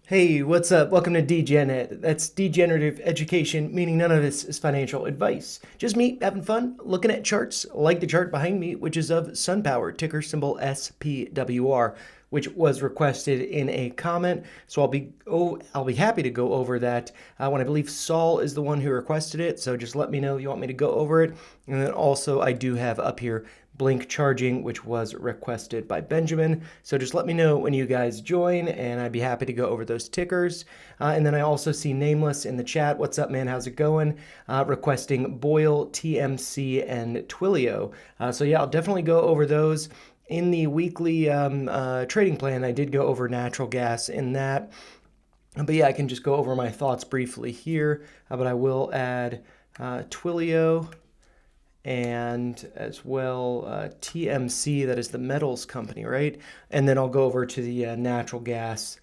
Hey, what's up? Welcome to DGenEd. That's degenerative education, meaning none of this is financial advice. Just me having fun, looking at charts, like the chart behind me, which is of Sunpower, ticker symbol SPWR, which was requested in a comment. So I'll be happy to go over that when I believe Saul is the one who requested it. So just let me know if you want me to go over it. And then also I do have up here Blink charging, which was requested by Benjamin. So just let me know when you guys join, and I'd be happy to go over those tickers. And then I also see Nameless in the chat. What's up, man? How's it going? Requesting Boyle, TMC, and Twilio. So yeah, I'll definitely go over those. In the weekly trading plan, I did go over natural gas in that. But yeah, I can just go over my thoughts briefly here. But I will add Twilio and as well TMC, that is the metals company, right? And then I'll go over to the natural gas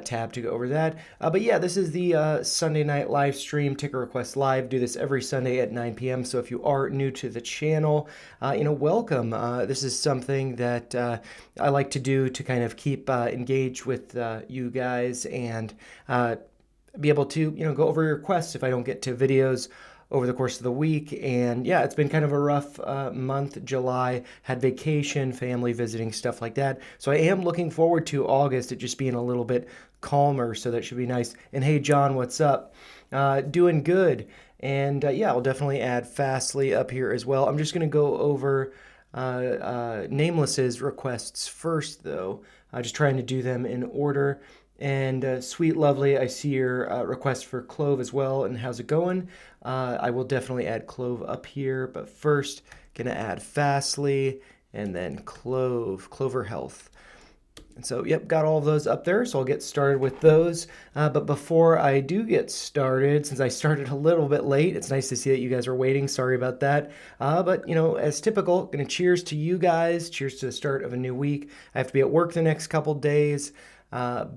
tab to go over that. But yeah, this is the Sunday night live stream, ticker request live. Do this every Sunday at 9 p.m. So if you are new to the channel, welcome. This is something that I like to do to kind of keep engaged with you guys and be able to, go over your requests if I don't get to videos over the course of the week. And yeah, it's been kind of a rough month. July, had vacation, family visiting, stuff like that. So I am looking forward to August, it just being a little bit calmer. So that should be nice. And hey, John, what's up? Doing good. And yeah, I'll definitely add Fastly up here as well. I'm just going to go over Nameless's requests first, though. Just trying to do them in order. And Sweet Lovely, I see your request for CLOV as well. And how's it going? I will definitely add CLOV up here. But first, going to add Fastly and then Clover Health. And so, yep, got all of those up there. So I'll get started with those. But before I do get started, since I started a little bit late, it's nice to see that you guys are waiting. Sorry about that. But, as typical, going to cheers to you guys. Cheers to the start of a new week. I have to be at work the next couple days. Yeah,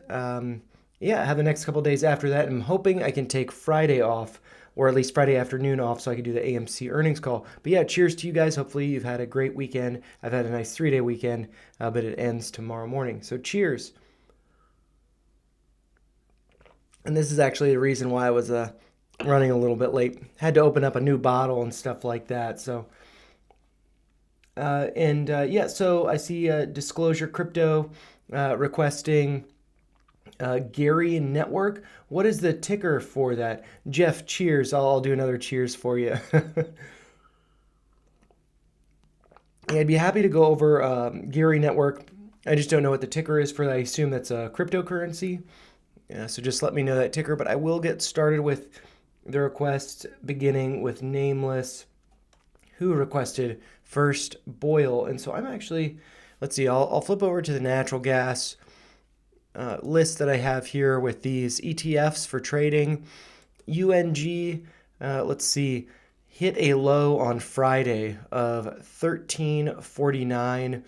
I have the next couple days after that. I'm hoping I can take Friday off, or at least Friday afternoon off, so I can do the AMC earnings call. But yeah, cheers to you guys. Hopefully you've had a great weekend. I've had a nice 3-day weekend, but it ends tomorrow morning. So cheers. And this is actually the reason why I was running a little bit late. Had to open up a new bottle and stuff like that. So yeah, so I see Disclosure Crypto requesting Gary Network. What is the ticker for that? Jeff, cheers. I'll do another cheers for you. Yeah, I'd be happy to go over Gary Network. I just don't know what the ticker is for that. I assume that's a cryptocurrency. Yeah, so just let me know that ticker. But I will get started with the request, beginning with Nameless, who requested first Boyle. And so I'm actually, let's see, I'll flip over to the natural gas list that I have here with these ETFs for trading. UNG, let's see, hit a low on Friday of 1349.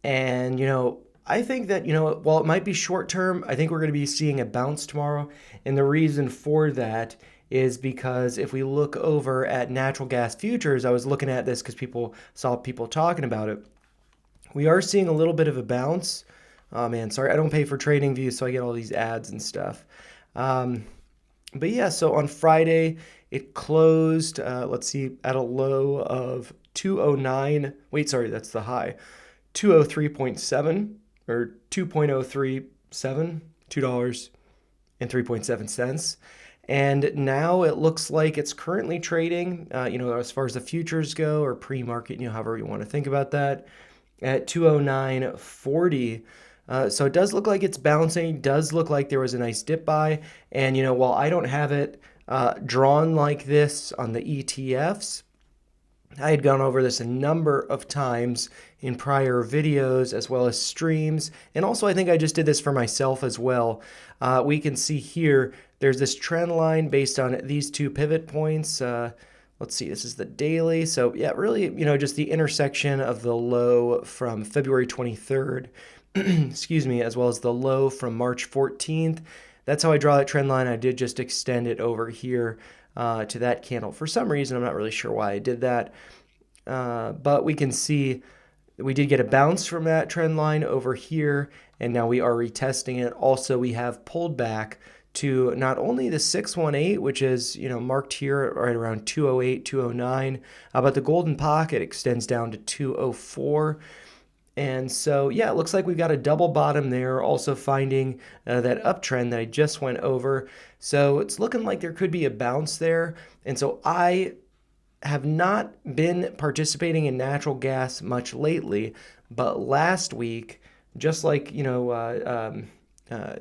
And, I think that, while it might be short term, I think we're going to be seeing a bounce tomorrow. And the reason for that is because if we look over at natural gas futures, I was looking at this because people saw people talking about it. We are seeing a little bit of a bounce. Oh man, sorry, I don't pay for trading views, so I get all these ads and stuff. But yeah, so on Friday, it closed, let's see, at a low of 209. Wait, sorry, that's the high. 203.7 or 2.037, $2.03.7. And now it looks like it's currently trading, as far as the futures go, or pre-market, however you want to think about that, at 209.40. So it does look like it's bouncing. It does look like there was a nice dip buy. And, while I don't have it drawn like this on the ETFs, I had gone over this a number of times in prior videos as well as streams. And also I think I just did this for myself as well. We can see here, there's this trend line based on these two pivot points. Let's see, this is the daily. So yeah, really, just the intersection of the low from February 23rd, excuse me, as well as the low from March 14th. That's how I draw that trend line. I did just extend it over here to that candle. For some reason, I'm not really sure why I did that. But we can see we did get a bounce from that trend line over here, and now we are retesting it. Also, we have pulled back to not only the 618, which is, marked here right around 208, 209, but the golden pocket extends down to 204. And so, yeah, it looks like we've got a double bottom there, also finding that uptrend that I just went over. So it's looking like there could be a bounce there. And so I have not been participating in natural gas much lately, but last week, just like,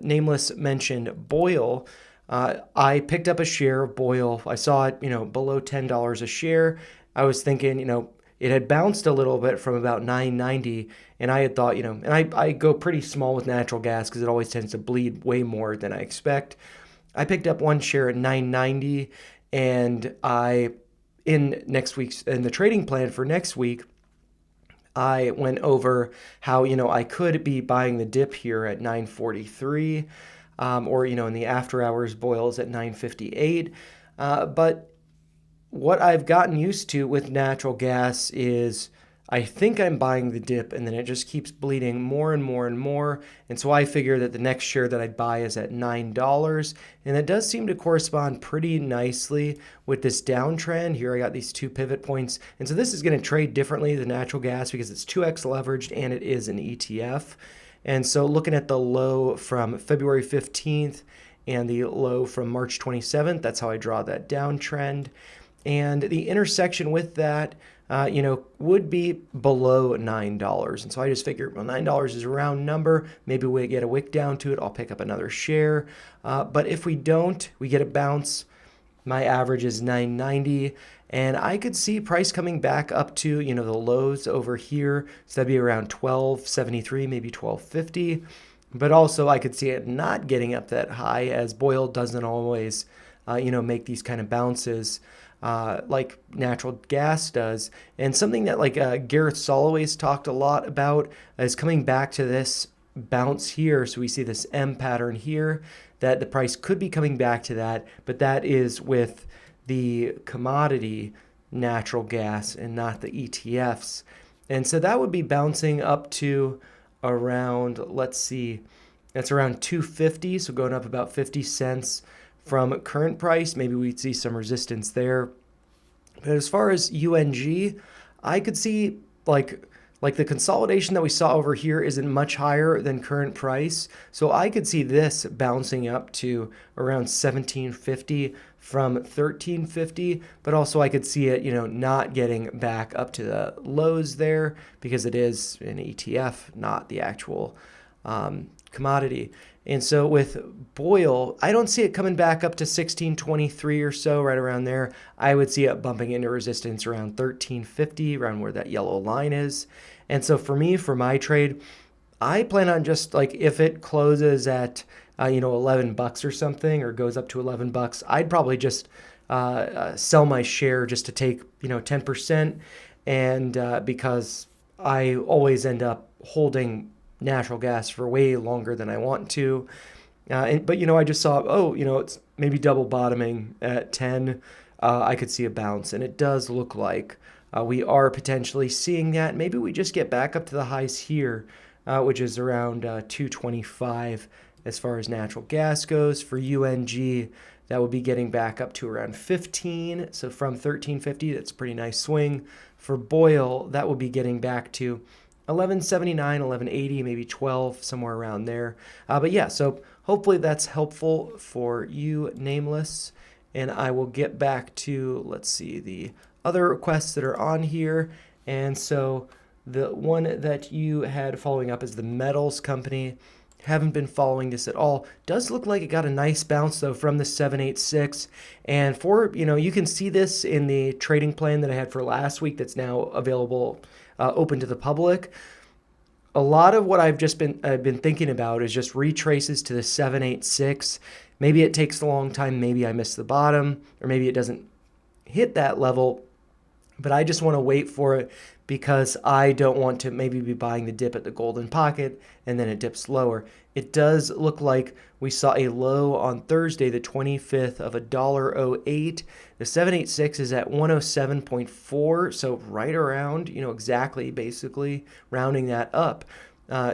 Nameless mentioned Boyle, I picked up a share of Boyle. I saw it, below $10 a share. I was thinking, it had bounced a little bit from about $9.90, and I had thought, and I go pretty small with natural gas because it always tends to bleed way more than I expect. I picked up one share at $9.90, and in the trading plan for next week, I went over how, I could be buying the dip here at 943, or, in the after hours Boyles at 958. But what I've gotten used to with natural gas is I think I'm buying the dip, and then it just keeps bleeding more and more and more. And so I figure that the next share that I'd buy is at $9. And that does seem to correspond pretty nicely with this downtrend. Here I got these 2 pivot points. And so this is going to trade differently than natural gas because it's 2x leveraged and it is an ETF. And so looking at the low from February 15th and the low from March 27th, that's how I draw that downtrend. And the intersection with that, would be below $9. And so I just figured, well, $9 is a round number. Maybe we get a wick down to it. I'll pick up another share. But if we don't, we get a bounce. My average is $9.90. And I could see price coming back up to, the lows over here. So that'd be around $12.73, maybe $12.50. But also I could see it not getting up that high, as Boyle doesn't always, make these kind of bounces like natural gas does. And something that Gareth Soloway's talked a lot about is coming back to this bounce here. So we see this M pattern here, that the price could be coming back to that, but that is with the commodity natural gas and not the ETFs. And so that would be bouncing up to around, let's see, that's around 250, so going up about 50 cents from current price. Maybe we'd see some resistance there. But as far as UNG, I could see like the consolidation that we saw over here isn't much higher than current price. So I could see this bouncing up to around 1750 from 1350, but also I could see it, not getting back up to the lows there because it is an ETF, not the actual commodity. And so with Boyle, I don't see it coming back up to 1623 or so, right around there. I would see it bumping into resistance around 1350, around where that yellow line is. And so for me, for my trade, I plan on just if it closes at $11 or something, or goes up to $11, I'd probably just sell my share just to take 10%, and because I always end up holding natural gas for way longer than I want to. But I just saw, it's maybe double bottoming at 10. I could see a bounce, and it does look like we are potentially seeing that. Maybe we just get back up to the highs here, which is around 225 as far as natural gas goes. For UNG, that would be getting back up to around 15. So from 1350, that's a pretty nice swing. For Boyle, that would be getting back to 1179, 1180, maybe 12, somewhere around there. But yeah, so hopefully that's helpful for you, Nameless. And I will get back to, let's see, the other requests that are on here. And so the one that you had following up is the metals company. Haven't been following this at all. Does look like it got a nice bounce though from the 786. And for, you can see this in the trading plan that I had for last week that's now available, open to the public. A lot of what I've been thinking about is just retraces to the 786. Maybe it takes a long time. Maybe I missed the bottom, or maybe it doesn't hit that level. But I just want to wait for it because I don't want to maybe be buying the dip at the golden pocket and then it dips lower. It does look like we saw a low on Thursday, the 25th of $1.08. The 786 is at 107.4, so right around, exactly, basically rounding that up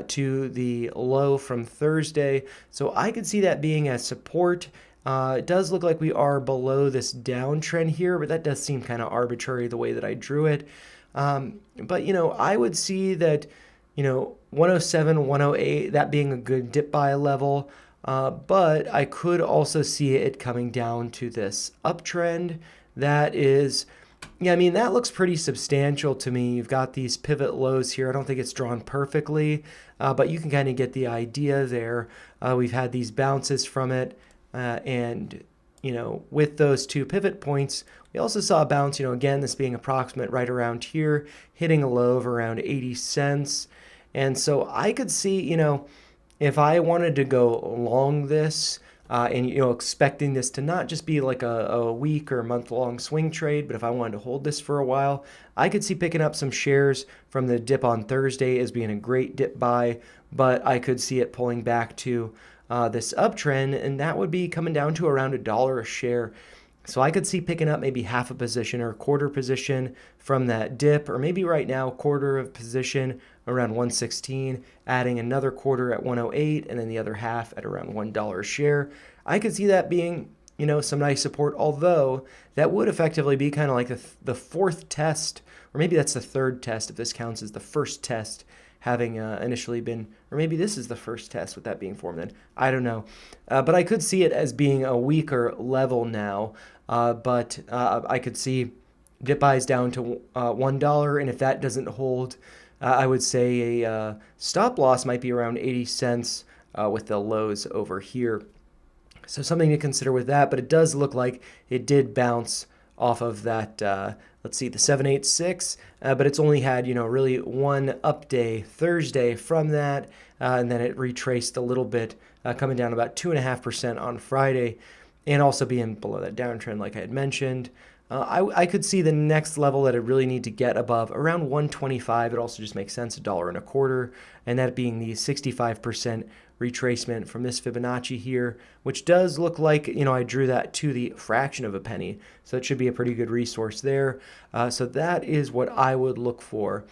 to the low from Thursday. So I could see that being a support. It does look like we are below this downtrend here, but that does seem kind of arbitrary the way that I drew it. But, I would see that, 107, 108, that being a good dip buy level. But I could also see it coming down to this uptrend. That is, that looks pretty substantial to me. You've got these pivot lows here. I don't think it's drawn perfectly, but you can kind of get the idea there. We've had these bounces from it. And with those two pivot points, we also saw a bounce, again, this being approximate right around here, hitting a low of around 80 cents. And so I could see, if I wanted to go long this, and, expecting this to not just be like a week or month-long swing trade, but if I wanted to hold this for a while, I could see picking up some shares from the dip on Thursday as being a great dip buy, but I could see it pulling back to this uptrend, and that would be coming down to around $1 a share. So I could see picking up maybe half a position or a quarter position from that dip, or maybe right now quarter of position around 116, adding another quarter at 108, and then the other half at around $1 a share. I could see that being, some nice support, although that would effectively be kind of like the fourth test, or maybe that's the third test if this counts as the first test, having initially been, or maybe this is the first test with that being formed then. I don't know. But I could see it as being a weaker level now. But I could see dip buys down to $1. And if that doesn't hold, I would say a stop loss might be around 80 cents with the lows over here. So something to consider with that. But it does look like it did bounce off of that, let's see, the 786, but it's only had, really one up day Thursday from that, and then it retraced a little bit, coming down about 2.5% on Friday, and also being below that downtrend like I had mentioned. I could see the next level that I really need to get above around 125. It also just makes sense, $1.25, and that being the 65% retracement from this Fibonacci here, which does look like, I drew that to the fraction of a penny. So it should be a pretty good resource there. So that is what I would look for.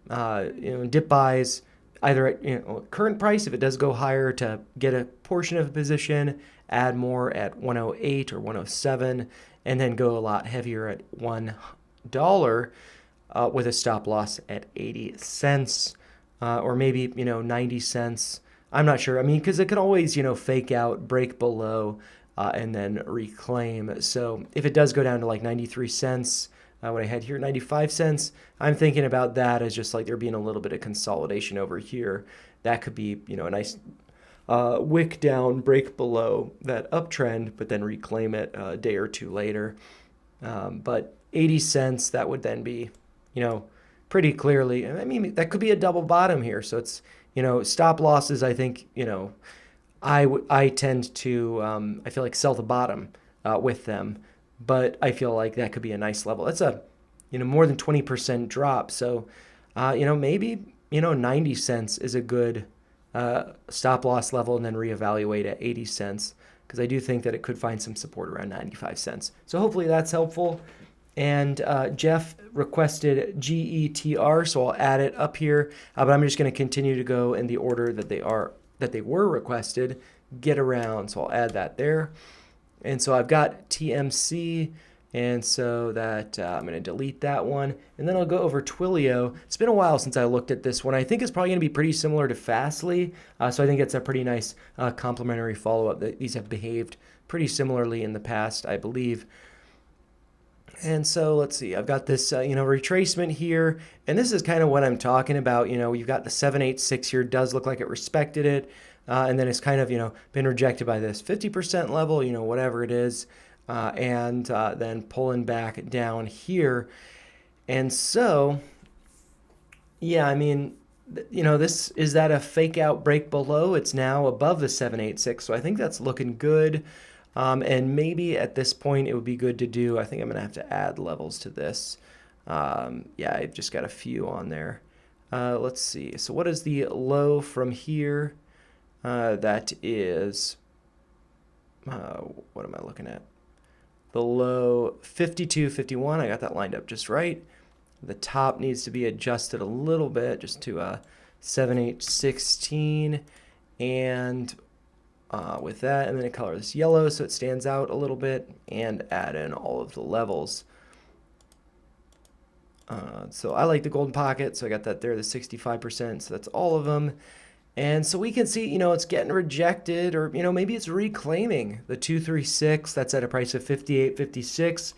Dip buys either at current price, if it does go higher, to get a portion of a position, add more at 108 or 107, and then go a lot heavier at $1 with a stop loss at 80 cents or maybe 90 cents. I'm not sure. Because it can always fake out, break below, and then reclaim. So if it does go down to like 93 cents, what I had here, 95 cents, I'm thinking about that as just like there being a little bit of consolidation over here. That could be a nice wick down, break below that uptrend, but then reclaim it a day or two later. But 80 cents, that would then be, pretty clearly, that could be a double bottom here. So it's, stop losses, I think, I tend to, I feel like sell the bottom with them, but I feel like that could be a nice level. That's a, more than 20% drop. So, maybe, 90 cents is a good stop loss level, and then reevaluate at 80 cents, because I do think that it could find some support around 95 cents. So hopefully that's helpful. And Jeff requested GETR, so I'll add it up here, but I'm just going to continue to go in the order that they were requested. Getaround, so I'll add that there. And so I've got TMC, and so that I'm going to delete that one, and then I'll go over Twilio. It's been a while since I looked at this one. I think it's probably going to be pretty similar to FSLY, so I think it's a pretty nice complementary follow-up. These have behaved pretty similarly in the past, I believe. And so let's see, I've got this, retracement here, and this is kind of what I'm talking about. You've got the 786 here, does look like it respected it, and then it's kind of, been rejected by this 50% level, whatever it is, and then pulling back down here. And so, yeah, this is that a fake out break below. It's now above the 786, so I think that's looking good. And maybe at this point it would be good to do, I think I'm going to have to add levels to this. Yeah, I've just got a few on there. Let's see. So what is the low from here? That is, what am I looking at? The low 52.51. I got that lined up just right. The top needs to be adjusted a little bit just to 7816, and with that, I'm going to color this yellow so it stands out a little bit, and add in all of the levels. So I like the golden pocket, so I got that there, the 65%, so that's all of them. And so we can see, it's getting rejected, or, maybe it's reclaiming the 236. That's at a price of 58.56.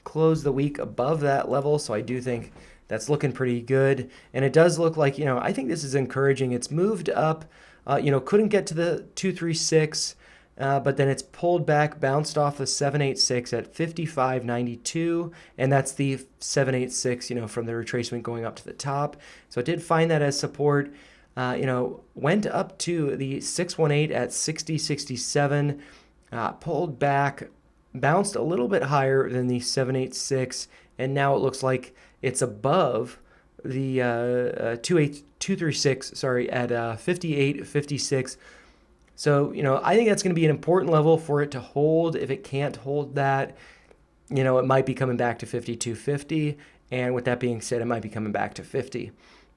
Closed the week above that level, so I do think that's looking pretty good. And it does look like, I think this is encouraging. It's moved up, couldn't get to the 236, but then it's pulled back, bounced off the 786 at 55.92, and that's the 786, from the retracement going up to the top. So it did find that as support. Went up to the 618 at 60.67, pulled back, bounced a little bit higher than the 786, and now it looks like it's above the 236, sorry, at 58.56. So, I think that's going to be an important level for it to hold. If it can't hold that, it might be coming back to 52.50, and with that being said, it might be coming back to 50.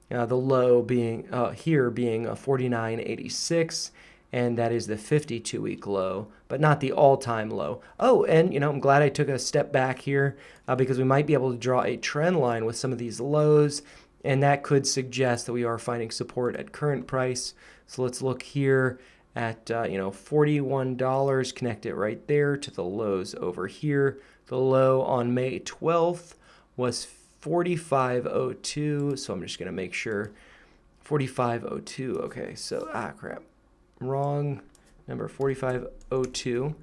The low being here being 49.86, and that is the 52-week low, but not the all-time low. Oh, and I'm glad I took a step back here because we might be able to draw a trend line with some of these lows, and that could suggest that we are finding support at current price. So let's look here at $41, connect it right there to the lows over here. The low on May 12th was 45.02, so I'm just going to make sure 45.02. Okay, so crap, wrong number, 45.02,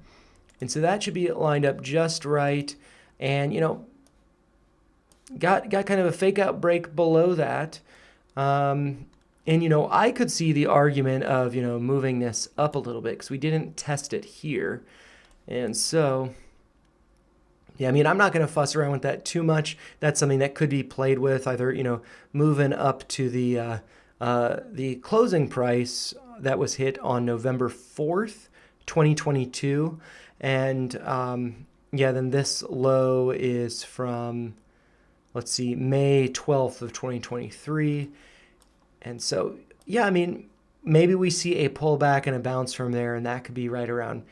and so that should be lined up just right. And got kind of a fake out break below that, and I could see the argument of moving this up a little bit because we didn't test it here, and so. Yeah, I mean, I'm not going to fuss around with that too much. That's something that could be played with, either, moving up to the closing price that was hit on November 4th, 2022. And, then this low is from, let's see, May 12th of 2023. And so, yeah, I mean, maybe we see a pullback and a bounce from there, and that could be right around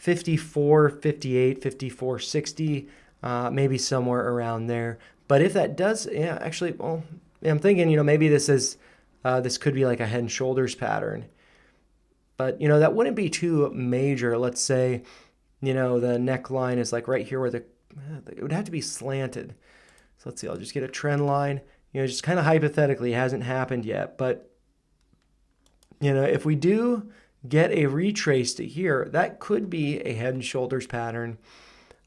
54.58, 54.60, maybe somewhere around there. But if that does, actually, well, I'm thinking, maybe this could be like a head and shoulders pattern. But, that wouldn't be too major. Let's say, the neckline is like right here where it would have to be slanted. So let's see, I'll just get a trend line. Just kind of hypothetically, it hasn't happened yet. But, if we do get a retrace to here, that could be a head and shoulders pattern.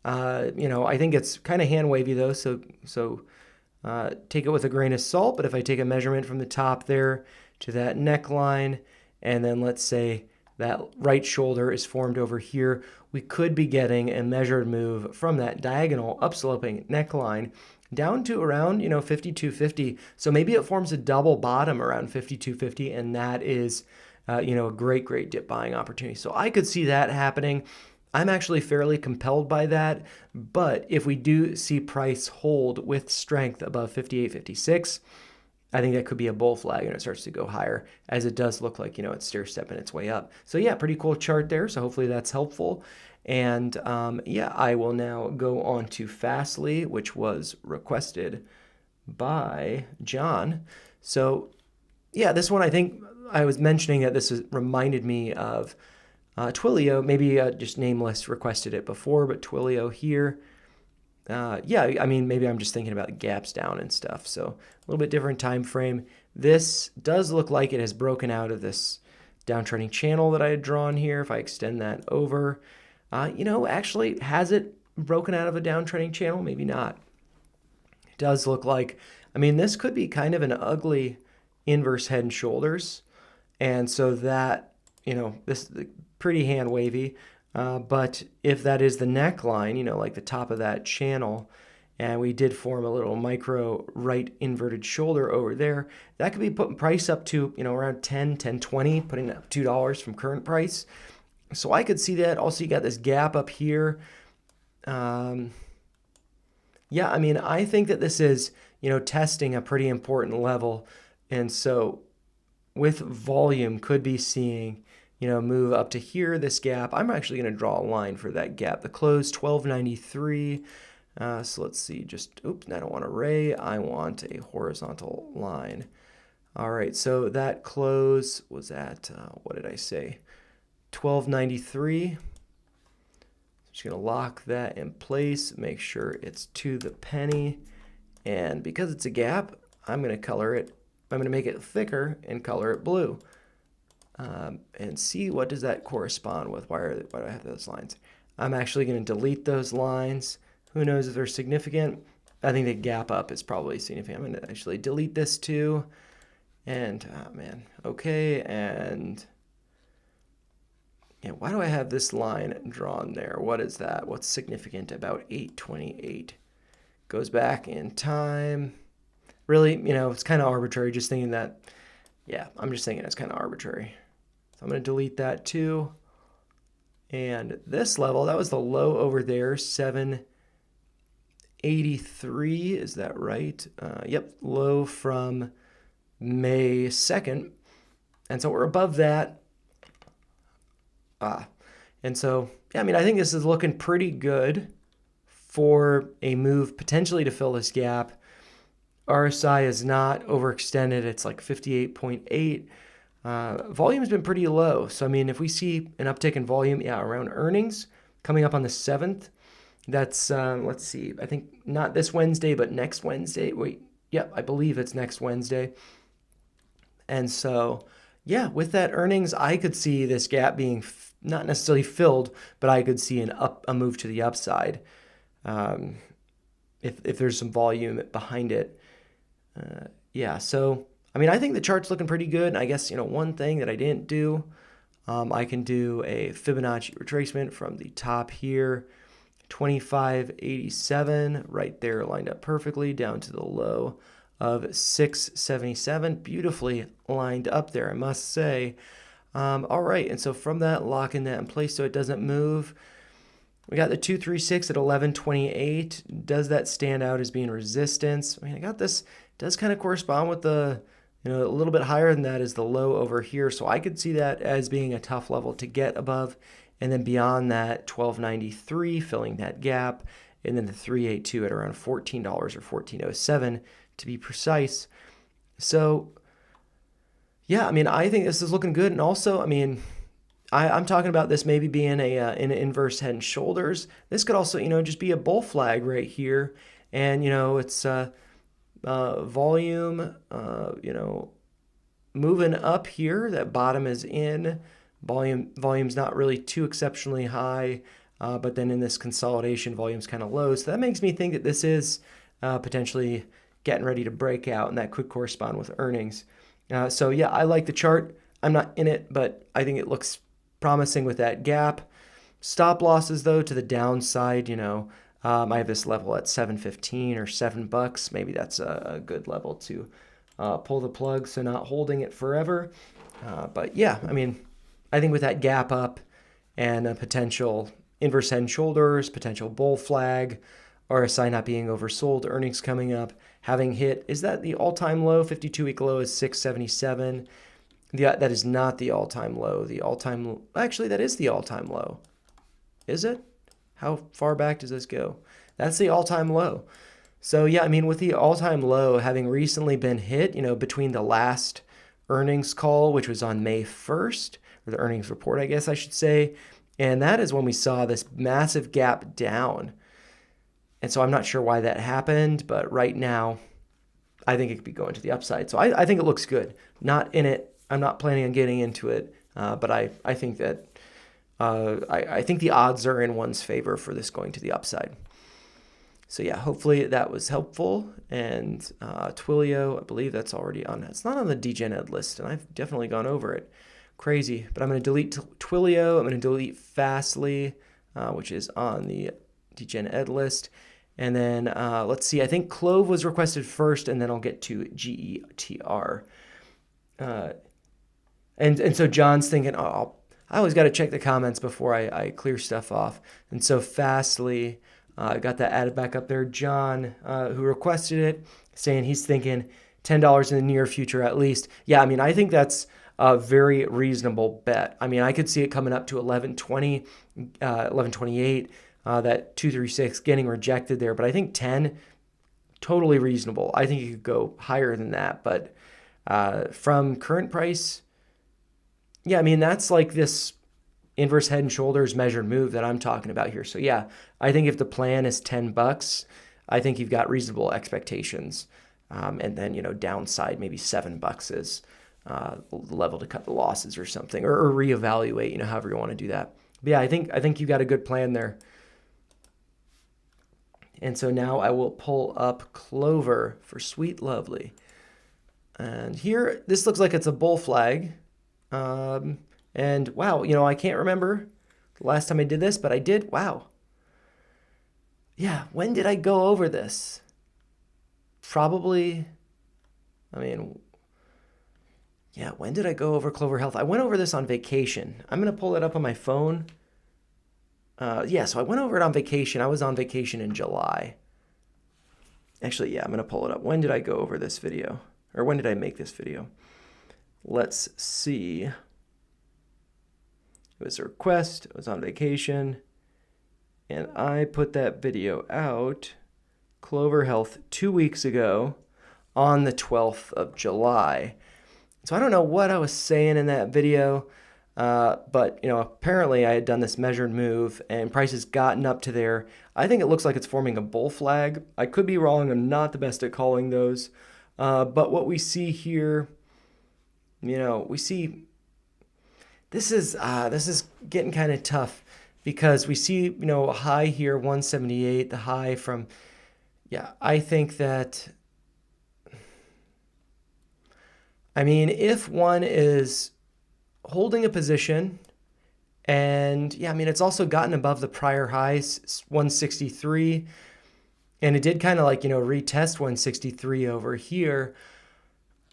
I think it's kind of hand wavy though, so take it with a grain of salt. But if I take a measurement from the top there to that neckline, and then let's say that right shoulder is formed over here, we could be getting a measured move from that diagonal upsloping neckline down to around 52.50. So maybe it forms a double bottom around 52.50, and that is a great dip buying opportunity. So I could see that happening. I'm actually fairly compelled by that, but if we do see price hold with strength above 58.56, I think that could be a bull flag and it starts to go higher, as it does look like, it's stair-stepping its way up. So yeah, pretty cool chart there. So hopefully that's helpful. And I will now go on to FSLY, which was requested by John. So yeah, this one, I think I was mentioning that this reminded me of Twilio. Maybe just Nameless requested it before, but Twilio here. I mean, maybe I'm just thinking about gaps down and stuff. So a little bit different time frame. This does look like it has broken out of this downtrending channel that I had drawn here. If I extend that over, actually, has it broken out of a downtrending channel? Maybe not. It does look like, I mean, this could be kind of an ugly inverse head and shoulders. And so that, this is pretty hand wavy. But if that is the neckline, like the top of that channel, and we did form a little micro right inverted shoulder over there. That could be putting price up to, around 10, 10.20, putting up $2 from current price. So I could see that. Also, you got this gap up here. Yeah, I mean, I think that this is, testing a pretty important level. And so with volume, could be seeing, move up to here, this gap. I'm actually going to draw a line for that gap. The close, 1293. So let's see, oops, I don't want a ray. I want a horizontal line. All right, so that close was at, what did I say? 1293. Just going to lock that in place, make sure it's to the penny. And because it's a gap, I'm going to color it. I'm going to make it thicker and color it blue. And see what does that correspond with. Why do I have those lines? I'm actually going to delete those lines. Who knows if they're significant? I think the gap up is probably significant. I'm going to actually delete this too. And, man, okay, and yeah, why do I have this line drawn there? What is that? What's significant about 828? Goes back in time. Really, it's kind of arbitrary, just thinking that, yeah, I'm just thinking it's kind of arbitrary. So I'm going to delete that too. And this level, that was the low over there, 783, is that right? Yep, low from May 2nd. And so we're above that. And so, yeah, I mean, I think this is looking pretty good for a move potentially to fill this gap. RSI is not overextended. It's like 58.8. Volume's been pretty low. So, I mean, if we see an uptick in volume, yeah, around earnings coming up on the 7th, that's, let's see, I think not this Wednesday, but next Wednesday. Wait, yep, I believe it's next Wednesday. And so, yeah, with that earnings, I could see this gap being not necessarily filled, but I could see a move to the upside if there's some volume behind it. Yeah, so I mean, I think the chart's looking pretty good. I guess, one thing that I didn't do, I can do a Fibonacci retracement from the top here, 2587, right there lined up perfectly down to the low of 677, beautifully lined up there, I must say. All right, and so from that, locking that in place so it doesn't move. We got the 236 at 1128. Does that stand out as being resistance? I mean, I got this, does kind of correspond with the, a little bit higher than that is the low over here. So I could see that as being a tough level to get above. And then beyond that, 1293, filling that gap. And then the 382 at around $14 or 1407 to be precise. So, yeah, I mean, I think this is looking good. And also, I mean, I'm talking about this maybe being an inverse head and shoulders. This could also, just be a bull flag right here. And, it's volume, moving up here. That bottom is in. Volume's not really too exceptionally high. But then in this consolidation, volume's kind of low. So that makes me think that this is potentially getting ready to break out, and that could correspond with earnings. So yeah, I like the chart. I'm not in it, but I think it looks promising with that gap. Stop losses though to the downside, I have this level at 7.15 or $7. Maybe that's a good level to pull the plug, so not holding it forever. But yeah, I mean, I think with that gap up and a potential inverse head and shoulders, potential bull flag, RSI not being oversold, earnings coming up, having hit, is that the all-time low? 52-week low is 677. That is not the all-time low. Actually, that is the all-time low. Is it? How far back does this go? That's the all-time low. So yeah, I mean, with the all-time low having recently been hit, between the last earnings call, which was on May 1st, or the earnings report, I guess I should say, and that is when we saw this massive gap down. And so I'm not sure why that happened, but right now, I think it could be going to the upside. So I think it looks good. Not in it. I'm not planning on getting into it, but I think that I think the odds are in one's favor for this going to the upside. So yeah, hopefully that was helpful. And Twilio, I believe that's already on. It's not on the DGen Ed list, and I've definitely gone over it. Crazy. But I'm going to delete Twilio. I'm going to delete FSLY, which is on the DGen Ed list. And then let's see, I think CLOV was requested first, and then I'll get to GETR. And so John's thinking, oh, I always got to check the comments before I clear stuff off. And so FSLY, got that added back up there. John, who requested it, saying he's thinking $10 in the near future at least. Yeah, I mean, I think that's a very reasonable bet. I mean, I could see it coming up to 11.20, 11.28, that 236 getting rejected there. But I think 10, totally reasonable. I think you could go higher than that. But from current price, yeah, I mean, that's like this inverse head and shoulders measured move that I'm talking about here. So yeah, I think if the plan is $10, I think you've got reasonable expectations. And then, downside, maybe $7 is the level to cut the losses or something, or reevaluate, however you want to do that. But yeah, I think you got a good plan there. And so now I will pull up Clover for Sweet Lovely. And here, this looks like it's a bull flag. And wow, I can't remember the last time I did this, but I did. Wow. Yeah, when did I go over this? Probably, yeah, when did I go over Clover Health? I went over this on vacation. I'm going to pull it up on my phone. Yeah, so I went over it on vacation. I was on vacation in July. Actually, yeah, I'm going to pull it up. When did I go over this video? Or when did I make this video? Let's see. It was a request. I was on vacation. And I put that video out, Clover Health, 2 weeks ago on the 12th of July. So I don't know what I was saying in that video, but apparently I had done this measured move and prices gotten up to there. I think it looks like it's forming a bull flag. I could be wrong. I'm not the best at calling those. But what we see here, we see this is getting kind of tough because we see, a high here, 178, the high from, yeah, I think that, if one is holding a position and, yeah, it's also gotten above the prior highs, 163, and it did kind of like, retest 163 over here.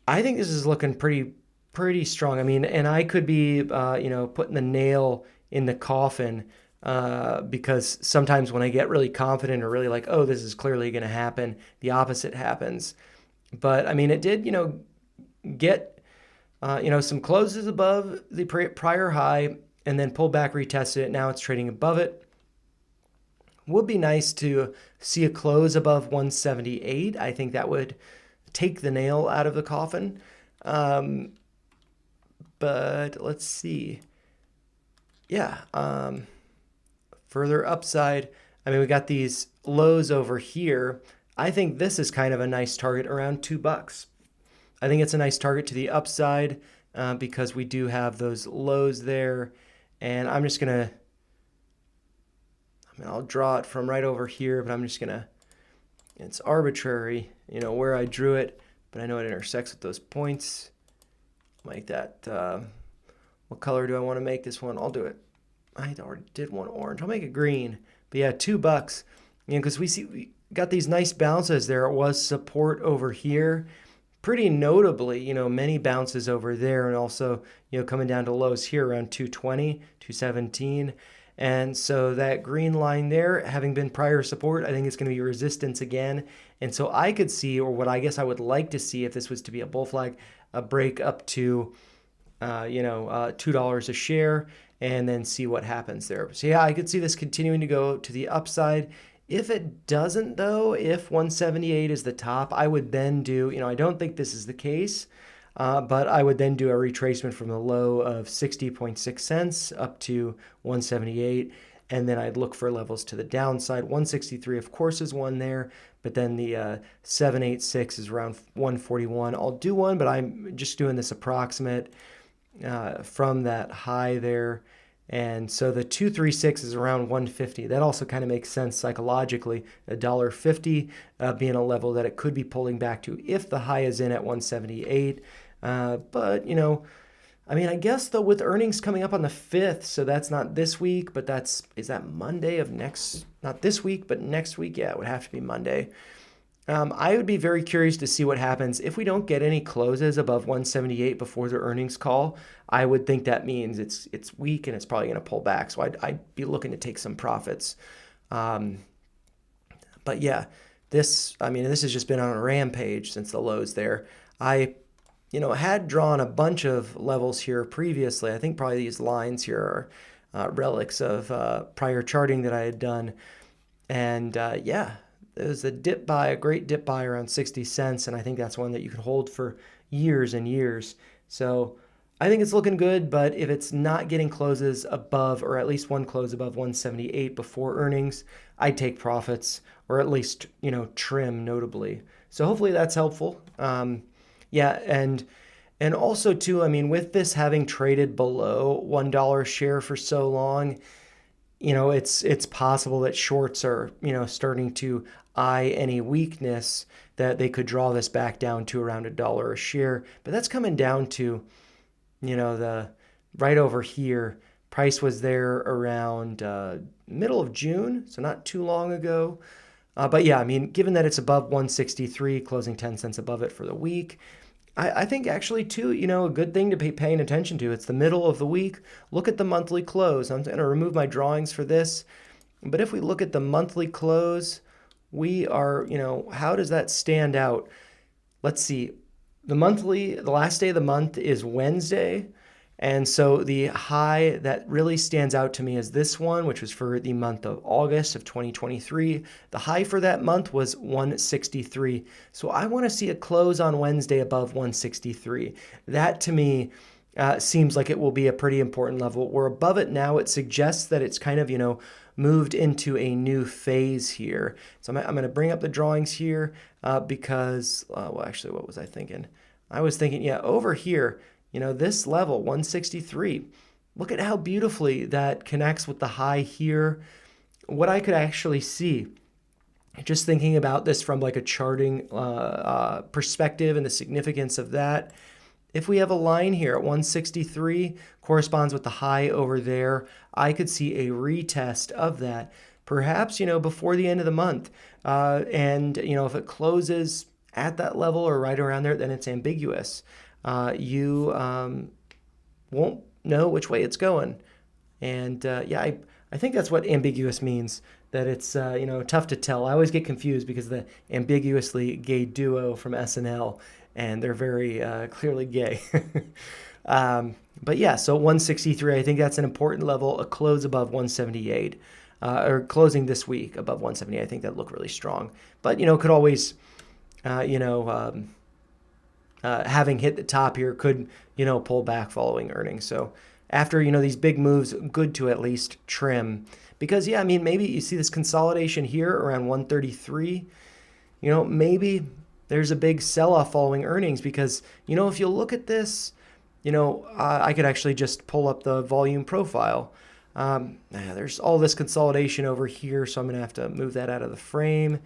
I think this is looking pretty strong. And I could be, putting the nail in the coffin because sometimes when I get really confident or really like, oh, this is clearly going to happen, the opposite happens. But it did, get, some closes above the prior high and then pull back, retested it. Now it's trading above it. Would be nice to see a close above 178. I think that would take the nail out of the coffin. But let's see. Yeah. Further upside. We got these lows over here. I think this is kind of a nice target around $2. I think it's a nice target to the upside because we do have those lows there. And I'm just going to, I'll draw it from right over here, but I'm just going to, it's arbitrary, where I drew it, but I know it intersects with those points. Make that, what color do I want to make this one? I'll do it. I already did one orange. I'll make it green. But yeah, $2. Because we got these nice bounces there. It was support over here. Pretty notably, many bounces over there, and also, coming down to lows here around 220, 217. And so that green line there, having been prior support, I think it's going to be resistance again. And so I could see, or what I guess I would like to see if this was to be a bull flag, a break up to, $2 a share, and then see what happens there. So yeah, I could see this continuing to go to the upside. If it doesn't, though, if 178 is the top, I would then do, I don't think this is the case, but I would then do a retracement from the low of 60.6 cents up to 178, and then I'd look for levels to the downside. 163, of course, is one there, but then the 786 is around 141. I'll do one, but I'm just doing this approximate from that high there. And so the 236 is around 150. That also kind of makes sense psychologically. $1.50 being a level that it could be pulling back to if the high is in at 178. But, I mean, I guess though with earnings coming up on the 5th, so that's not this week, but is that Monday of next, not this week, but next week? Yeah, it would have to be Monday. I would be very curious to see what happens if we don't get any closes above 178 before the earnings call. I would think that means it's weak and it's probably going to pull back. So I'd be looking to take some profits. But yeah, this has just been on a rampage since the lows there. I had drawn a bunch of levels here previously. I think probably these lines here are relics of prior charting that I had done. And yeah, it was a great dip buy around 60 cents. And I think that's one that you can hold for years and years. So I think it's looking good, but if it's not getting closes above, or at least one close above 178 before earnings, I'd take profits, or at least, trim notably. So hopefully that's helpful. Yeah, and also too, I mean, with this having traded below $1 a share for so long, it's possible that shorts are, starting to eye any weakness that they could draw this back down to around $1 a share. But that's coming down to, the right over here. Price was there around middle of June, so not too long ago. But yeah, I mean, given that it's above 163, closing 10 cents above it for the week, I think actually too, a good thing to be paying attention to. It's the middle of the week. Look at the monthly close. I'm going to remove my drawings for this. But if we look at the monthly close, we are, how does that stand out? Let's see. The last day of the month is Wednesday. And so the high that really stands out to me is this one, which was for the month of August of 2023. The high for that month was 163. So I want to see a close on Wednesday above 163. That to me seems like it will be a pretty important level. We're above it now. It suggests that it's kind of, moved into a new phase here. So I'm going to bring up the drawings here because, well, actually, what was I thinking? I was thinking, yeah, over here, this level, 163, look at how beautifully that connects with the high here. What I could actually see, just thinking about this from like a charting perspective and the significance of that, if we have a line here at 163, corresponds with the high over there, I could see a retest of that, perhaps, before the end of the month. And, if it closes at that level or right around there, then it's ambiguous. You won't know which way it's going. And yeah, I think that's what ambiguous means, that it's tough to tell. I always get confused because of the ambiguously gay duo from SNL, and they're very clearly gay. But yeah, so 163, I think that's an important level. A close above 178, or closing this week above 178, I think that look really strong. But could always having hit the top here could, pull back following earnings. So after, these big moves, good to at least trim. Because, yeah, I mean, maybe you see this consolidation here around 133. Maybe there's a big sell-off following earnings because, if you look at this, I could actually just pull up the volume profile. There's all this consolidation over here, so I'm going to have to move that out of the frame.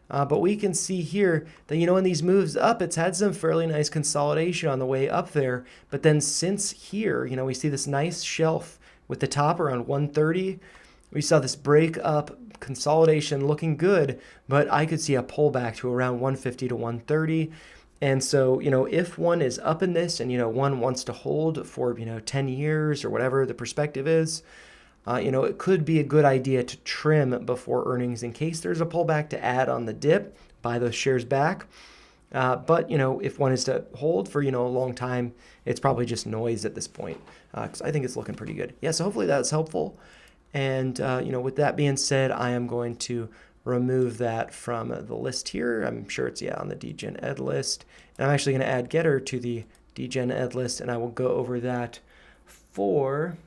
But we can see here that, in these moves up, it's had some fairly nice consolidation on the way up there. But then since here, we see this nice shelf with the top around 130. We saw this break up consolidation looking good, but I could see a pullback to around 150 to 130. And so, if one is up in this and, one wants to hold for, 10 years or whatever the perspective is, it could be a good idea to trim before earnings in case there's a pullback to add on the dip, buy those shares back. But, if one is to hold for, a long time, it's probably just noise at this point, because I think it's looking pretty good. Yeah, so hopefully that's helpful. And, with that being said, I am going to remove that from the list here. I'm sure it's, on the DGen Ed list. And I'm actually going to add GETR to the DGen Ed list, and I will go over that for,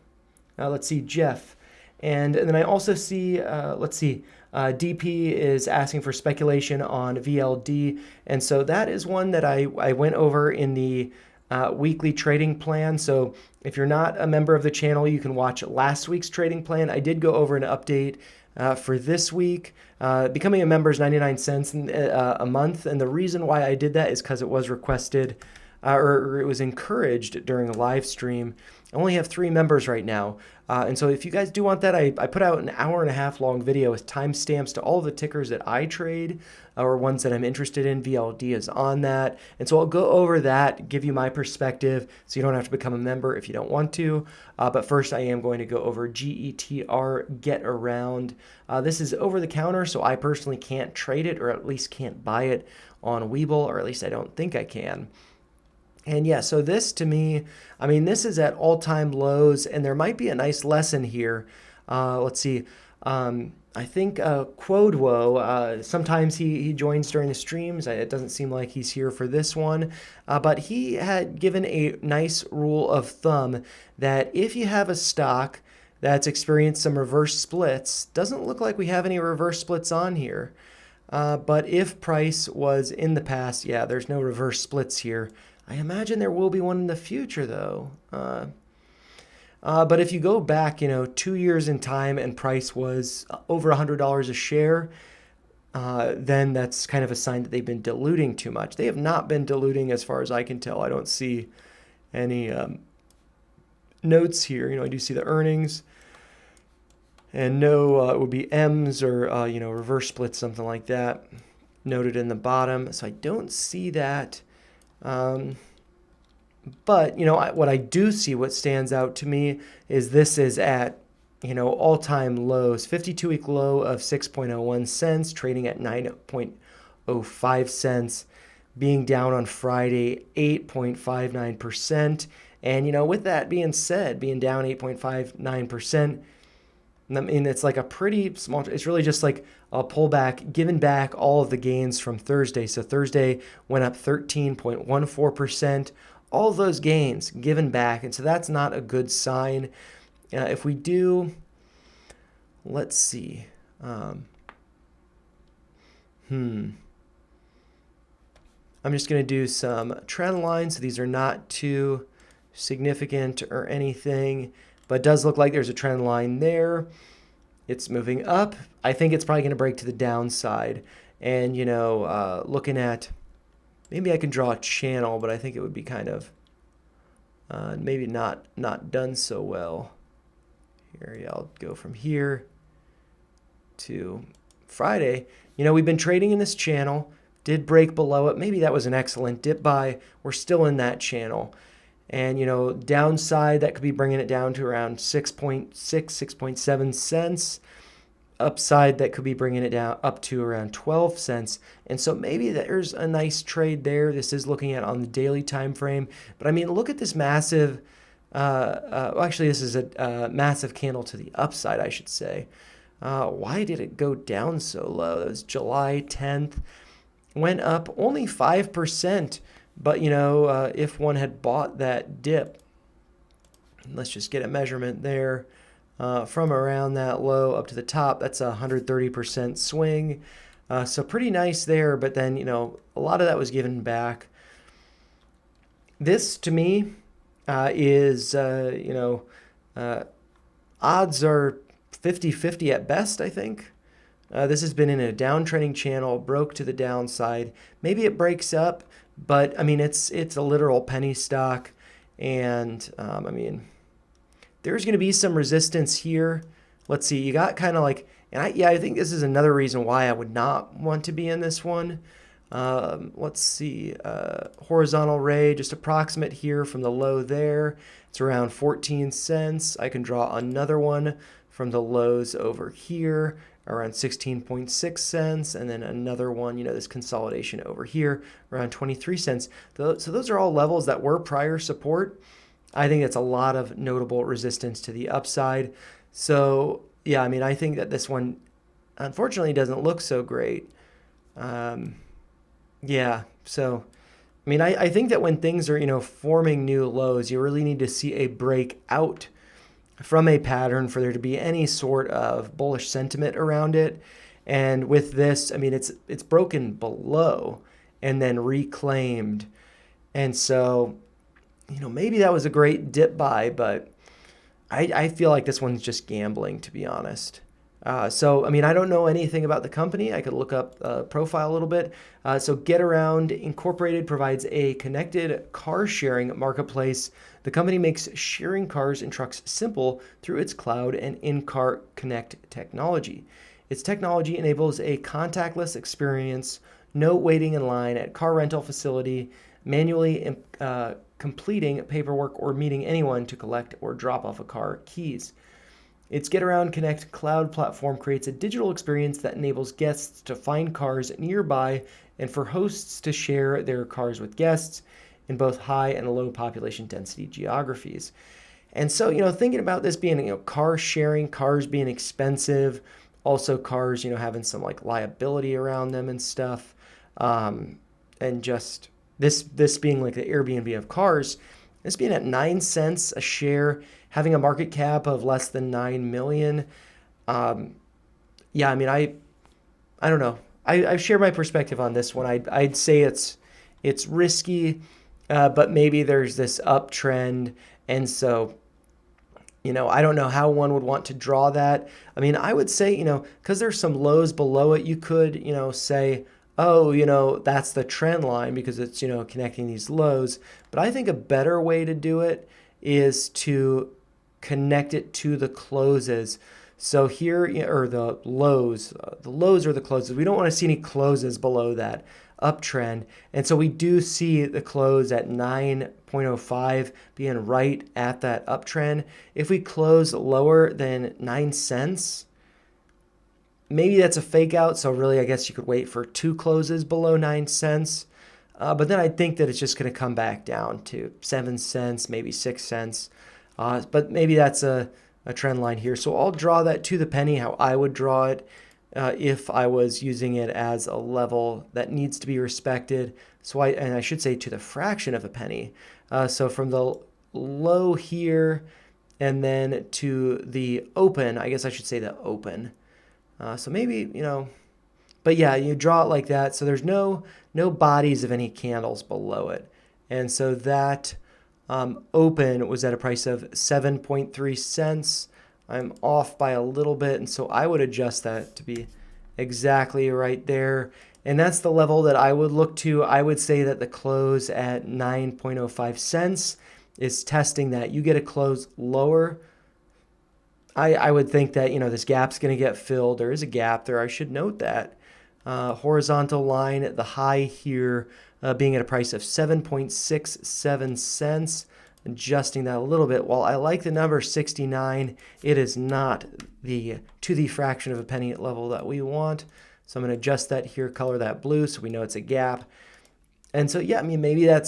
let's see, Jeff. And then I also see, DP is asking for speculation on VLD. And so that is one that I went over in the weekly trading plan. So if you're not a member of the channel, you can watch last week's trading plan. I did go over an update for this week. Becoming a member is 99 cents a month. And the reason why I did that is because it was requested or it was encouraged during a live stream. I only have 3 members right now. And so if you guys do want that, I put out an 1.5 hour long video with timestamps to all the tickers that I trade or ones that I'm interested in. VLD is on that. And so I'll go over that, give you my perspective so you don't have to become a member if you don't want to. But first I am going to go over GETR Getaround. This is over the counter, so I personally can't trade it, or at least can't buy it on Webull, or at least I don't think I can. And yeah, so this to me, I mean, this is at all-time lows, and there might be a nice lesson here. Let's see. I think TWLO, sometimes he joins during the streams. It doesn't seem like he's here for this one. But he had given a nice rule of thumb that if you have a stock that's experienced some reverse splits, doesn't look like we have any reverse splits on here. But if price was in the past, yeah, there's no reverse splits here. I imagine there will be one in the future, though. But if you go back, 2 years in time and price was over $100 a share, then that's kind of a sign that they've been diluting too much. They have not been diluting as far as I can tell. I don't see any notes here. I do see the earnings. And no, it would be M's or, reverse splits, something like that, noted in the bottom. So I don't see that. But, what I do see, what stands out to me is this is at, all-time lows, 52-week low of 6.01 cents, trading at 9.05 cents, being down on Friday 8.59%. And, with that being said, being down 8.59%, I mean, it's like a pretty small, it's really just like a pullback, giving back all of the gains from Thursday. So Thursday went up 13.14%. All of those gains given back. And so that's not a good sign. If we do, let's see. I'm just going to do some trend lines. So these are not too significant or anything, but it does look like there's a trend line there. It's moving up. I think it's probably going to break to the downside. And, looking at, maybe I can draw a channel, but I think it would be kind of maybe not done so well. Here, yeah, I'll go from here to Friday. We've been trading in this channel, did break below it. Maybe that was an excellent dip buy. We're still in that channel. And, downside, that could be bringing it down to around 6.6, 6.7 cents. Upside, that could be bringing it down up to around 12 cents. And so maybe there's a nice trade there. This is looking at on the daily time frame. But, I mean, look at this massive, actually, this is a massive candle to the upside, I should say. Why did it go down so low? That was July 10th. Went up only 5%. But, if one had bought that dip, let's just get a measurement there, from around that low up to the top, that's a 130% swing. So pretty nice there, but then, a lot of that was given back. This, to me, is, odds are 50-50 at best, I think. This has been in a downtrending channel, broke to the downside. Maybe it breaks up. But, I mean, it's a literal penny stock, and, I mean, there's going to be some resistance here. Let's see, you got kind of like, and I think this is another reason why I would not want to be in this one. Let's see, horizontal ray, just approximate here from the low there. It's around 14 cents. I can draw another one from the lows over here, around 16.6 cents, and then another one, this consolidation over here, around 23 cents. So those are all levels that were prior support. I think it's a lot of notable resistance to the upside. So, yeah, I mean, I think that this one, unfortunately, doesn't look so great. Yeah, so, I mean, I think that when things are, forming new lows, you really need to see a breakout from a pattern for there to be any sort of bullish sentiment around it. And with this, I mean, it's broken below and then reclaimed. And so, maybe that was a great dip buy, but I feel like this one's just gambling, to be honest. So, I mean, I don't know anything about the company. I could look up profile a little bit. So, Getaround Incorporated provides a connected car sharing marketplace. The company makes sharing cars and trucks simple through its cloud and in-car connect technology. Its technology enables a contactless experience, no waiting in line at car rental facility, manually completing paperwork, or meeting anyone to collect or drop off a car keys. Its Getaround Connect cloud platform creates a digital experience that enables guests to find cars nearby and for hosts to share their cars with guests in both high and low population density geographies. And so, thinking about this being, car sharing, cars being expensive, also cars, having some like liability around them and stuff, and just this being like the Airbnb of cars, this being at 9 cents a share, having a market cap of less than 9 million. Yeah, I mean, I don't know. I share my perspective on this one. I'd say it's risky, but maybe there's this uptrend, and so I don't know how one would want to draw that. I mean, I would say because there's some lows below it, you could say, oh, that's the trend line because it's connecting these lows. But I think a better way to do it is to connect it to the closes. So here, or the lows are the closes. We don't want to see any closes below that uptrend. And so we do see the close at 9.05 being right at that uptrend. If we close lower than 9 cents, maybe that's a fake out. So really, I guess you could wait for 2 closes below 9 cents. But then I think that it's just going to come back down to 7 cents, maybe 6 cents. But maybe that's a trend line here. So I'll draw that to the penny, how I would draw it if I was using it as a level that needs to be respected. So I should say to the fraction of a penny. So from the low here and then to the open, I guess I should say the open. So maybe, but yeah, you draw it like that. So there's no bodies of any candles below it. And so that open was at a price of 7.3 cents. I'm off by a little bit, and so I would adjust that to be exactly right there. And that's the level that I would look to. I would say that the close at 9.05 cents is testing that. You get a close lower, I would think that, this gap's going to get filled. There is a gap there. I should note that. Horizontal line at the high here being at a price of 7.67 cents. Adjusting that a little bit. While I like the number 69, it is not to the fraction of a penny level that we want. So I'm going to adjust that here, color that blue so we know it's a gap. And so, yeah, I mean, maybe I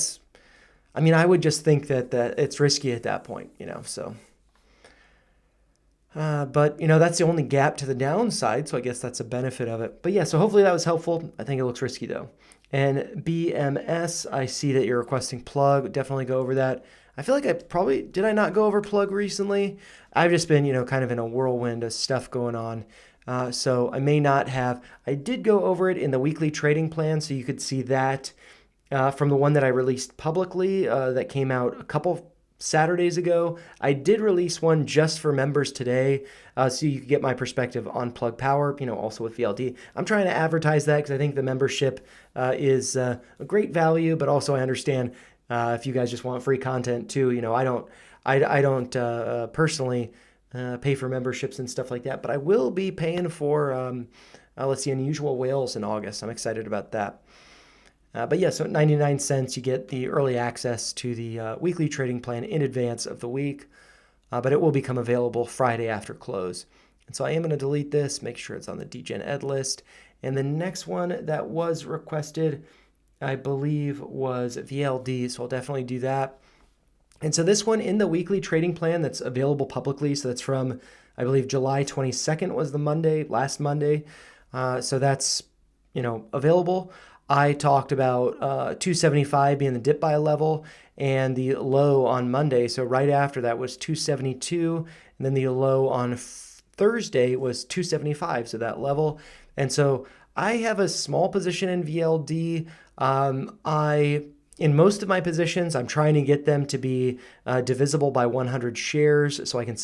would just think that it's risky at that point, so. But, that's the only gap to the downside, so I guess that's a benefit of it. But yeah, so hopefully that was helpful. I think it looks risky, though. And BMS, I see that you're requesting plug. Definitely go over that. I feel like did I not go over plug recently? I've just been, kind of in a whirlwind of stuff going on. So I may not have. I did go over it in the weekly trading plan, so you could see that from the one that I released publicly that came out a couple Saturdays ago. I did release one just for members today, so you could get my perspective on Plug Power, also with VLD. I'm trying to advertise that because I think the membership is a great value, but also I understand if you guys just want free content too. I don't personally pay for memberships and stuff like that, but I will be paying for let's see, Unusual Whales in August. I'm excited about that. But yeah, so at 99 cents, you get the early access to the weekly trading plan in advance of the week, but it will become available Friday after close. And so I am going to delete this, make sure it's on the DGen Ed list. And the next one that was requested, I believe, was VLD, so I'll definitely do that. And so this one in the weekly trading plan that's available publicly, so that's from, I believe, July 22nd was the Monday, last Monday. So that's, available. I talked about 275 being the dip buy level and the low on Monday. So right after that was 272, and then the low on Thursday was 275, so that level. And so I have a small position in VLD. In most of my positions, I'm trying to get them to be divisible by 100 shares so I can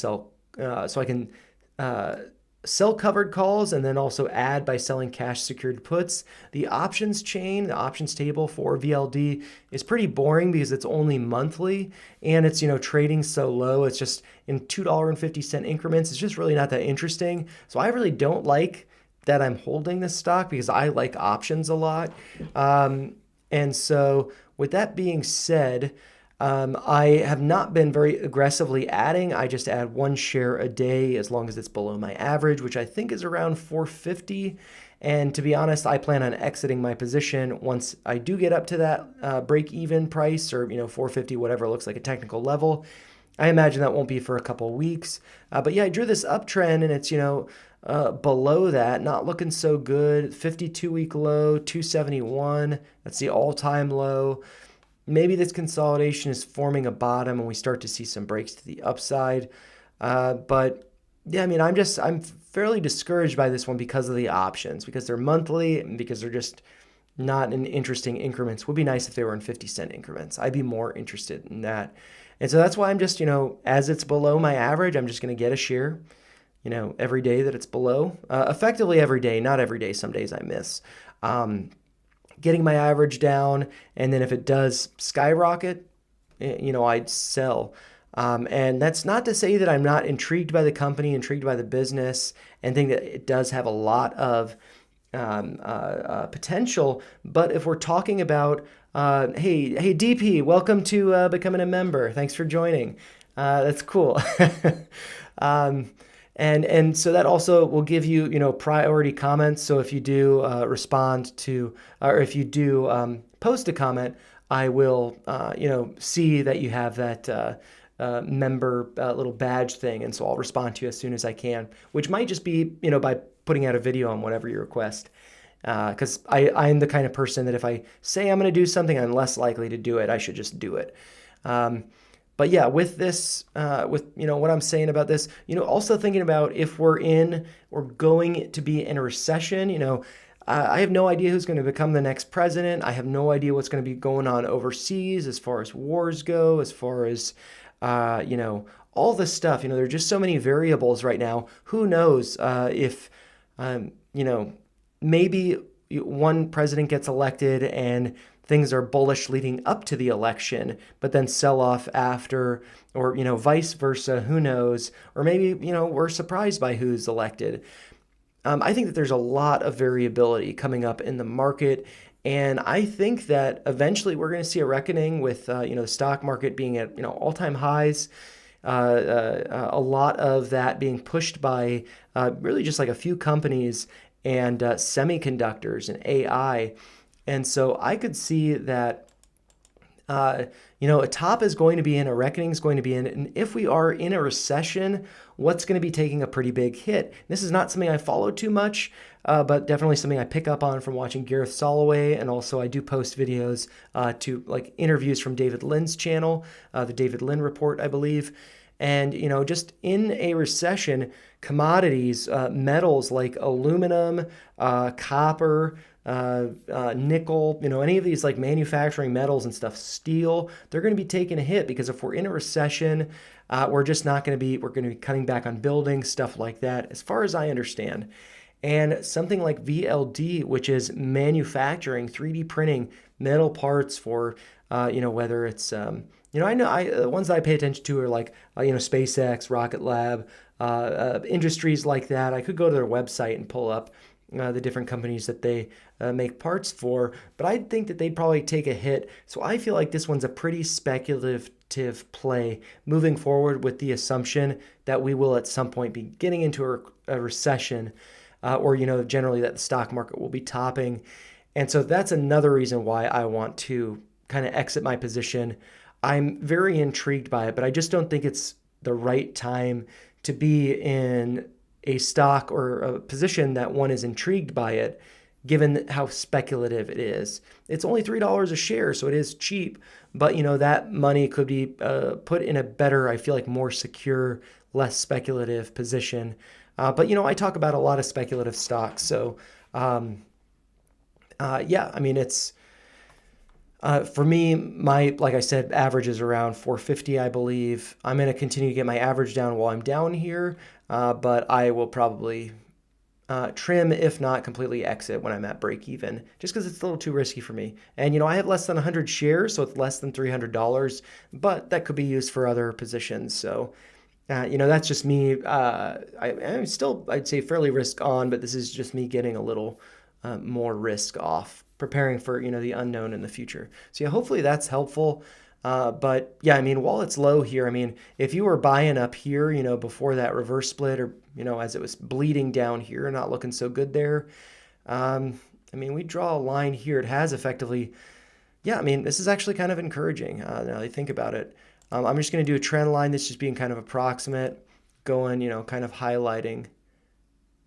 sell covered calls and then also add by selling cash secured puts. The options chain, the options table for VLD is pretty boring because it's only monthly and it's, trading so low. It's just in $2.50 increments. It's just really not that interesting. So I really don't like that I'm holding this stock because I like options a lot. And so with that being said, I have not been very aggressively adding. I just add 1 share a day as long as it's below my average, which I think is around 450. And to be honest, I plan on exiting my position once I do get up to that break-even price, or 450, whatever looks like a technical level. I imagine that won't be for a couple weeks. But yeah, I drew this uptrend and it's, below that, not looking so good. 52-week low, 271. That's the all-time low. Maybe this consolidation is forming a bottom and we start to see some breaks to the upside. But yeah, I mean, I'm fairly discouraged by this one because of the options, because they're monthly and because they're just not in interesting increments. Would be nice if they were in 50-cent increments. I'd be more interested in that. And so that's why I'm just, as it's below my average, I'm just going to get a share, every day that it's below. Effectively every day, not every day. Some days I miss. Getting my average down, and then if it does skyrocket, I'd sell. And that's not to say that I'm not intrigued by the company, intrigued by the business, and think that it does have a lot of potential. But if we're talking about, hey, DP, welcome to becoming a member. Thanks for joining. That's cool. And so that also will give you, priority comments. So if you do respond to, or if you do post a comment, I will, see that you have that member little badge thing. And so I'll respond to you as soon as I can, which might just be, by putting out a video on whatever you request. Because I'm the kind of person that if I say I'm going to do something, I'm less likely to do it. I should just do it. But yeah, with this, what I'm saying about this, also thinking about if we're going to be in a recession, I have no idea who's going to become the next president. I have no idea what's going to be going on overseas as far as wars go, as far as, all this stuff. There are just so many variables right now. Who knows if, maybe one president gets elected and things are bullish leading up to the election, but then sell off after, or, vice versa, who knows? Or maybe, we're surprised by who's elected. I think that there's a lot of variability coming up in the market. And I think that eventually we're going to see a reckoning with, the stock market being at, all-time highs. A lot of that being pushed by really just like a few companies and semiconductors and AI. And so I could see that, a top is going to be in, a reckoning is going to be in. And if we are in a recession, what's going to be taking a pretty big hit? This is not something I follow too much, but definitely something I pick up on from watching Gareth Soloway. And also I do post videos to like interviews from David Lin's channel, the David Lin Report, I believe. And, just in a recession, commodities, metals like aluminum, copper, nickel, any of these like manufacturing metals and stuff, steel, they're going to be taking a hit because if we're in a recession, we're just not going to be, we're going to be cutting back on buildings, stuff like that, as far as I understand. And something like VLD, which is manufacturing, 3D printing metal parts for, whether it's, I know the ones that I pay attention to are like, SpaceX, Rocket Lab, industries like that. I could go to their website and pull up the different companies that they make parts for, but I think that they'd probably take a hit. So I feel like this one's a pretty speculative play moving forward with the assumption that we will at some point be getting into a recession or, generally that the stock market will be topping. And so that's another reason why I want to kind of exit my position. I'm very intrigued by it, but I just don't think it's the right time to be in a stock or a position that one is intrigued by it, given how speculative it is. It's only $3 a share, so it is cheap, but that money could be put in a better, I feel like more secure, less speculative position. But I talk about a lot of speculative stocks, so yeah, I mean it's For me, like I said, average is around 450, I believe. I'm going to continue to get my average down while I'm down here, but I will probably trim, if not completely exit when I'm at break even, just because it's a little too risky for me. And, I have less than 100 shares, so it's less than $300, but that could be used for other positions. So, that's just me. I'm still, I'd say, fairly risk on, but this is just me getting a little more risk off, preparing for, the unknown in the future. So yeah, hopefully that's helpful. But yeah, while it's low here, if you were buying up here, before that reverse split or, as it was bleeding down here, not looking so good there. We draw a line here. It has effectively, yeah, this is actually kind of encouraging now that I think about it. I'm just going to do a trend line that's just being kind of approximate, going, kind of highlighting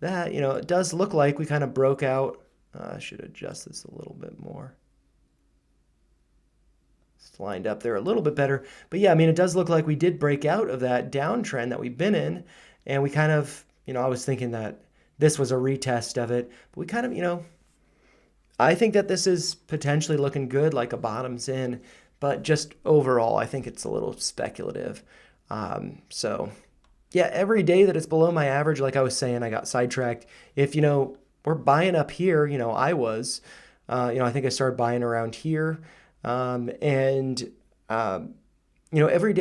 that. It does look like we kind of broke out. I should adjust this a little bit more. It's lined up there a little bit better. But yeah, it does look like we did break out of that downtrend that we've been in. And we kind of, I was thinking that this was a retest of it. But we kind of, I think that this is potentially looking good, like a bottoms in. But just overall, I think it's a little speculative. So yeah, every day that it's below my average, like I was saying, I got sidetracked. If, we're buying up here, I was, I think I started buying around here. Every day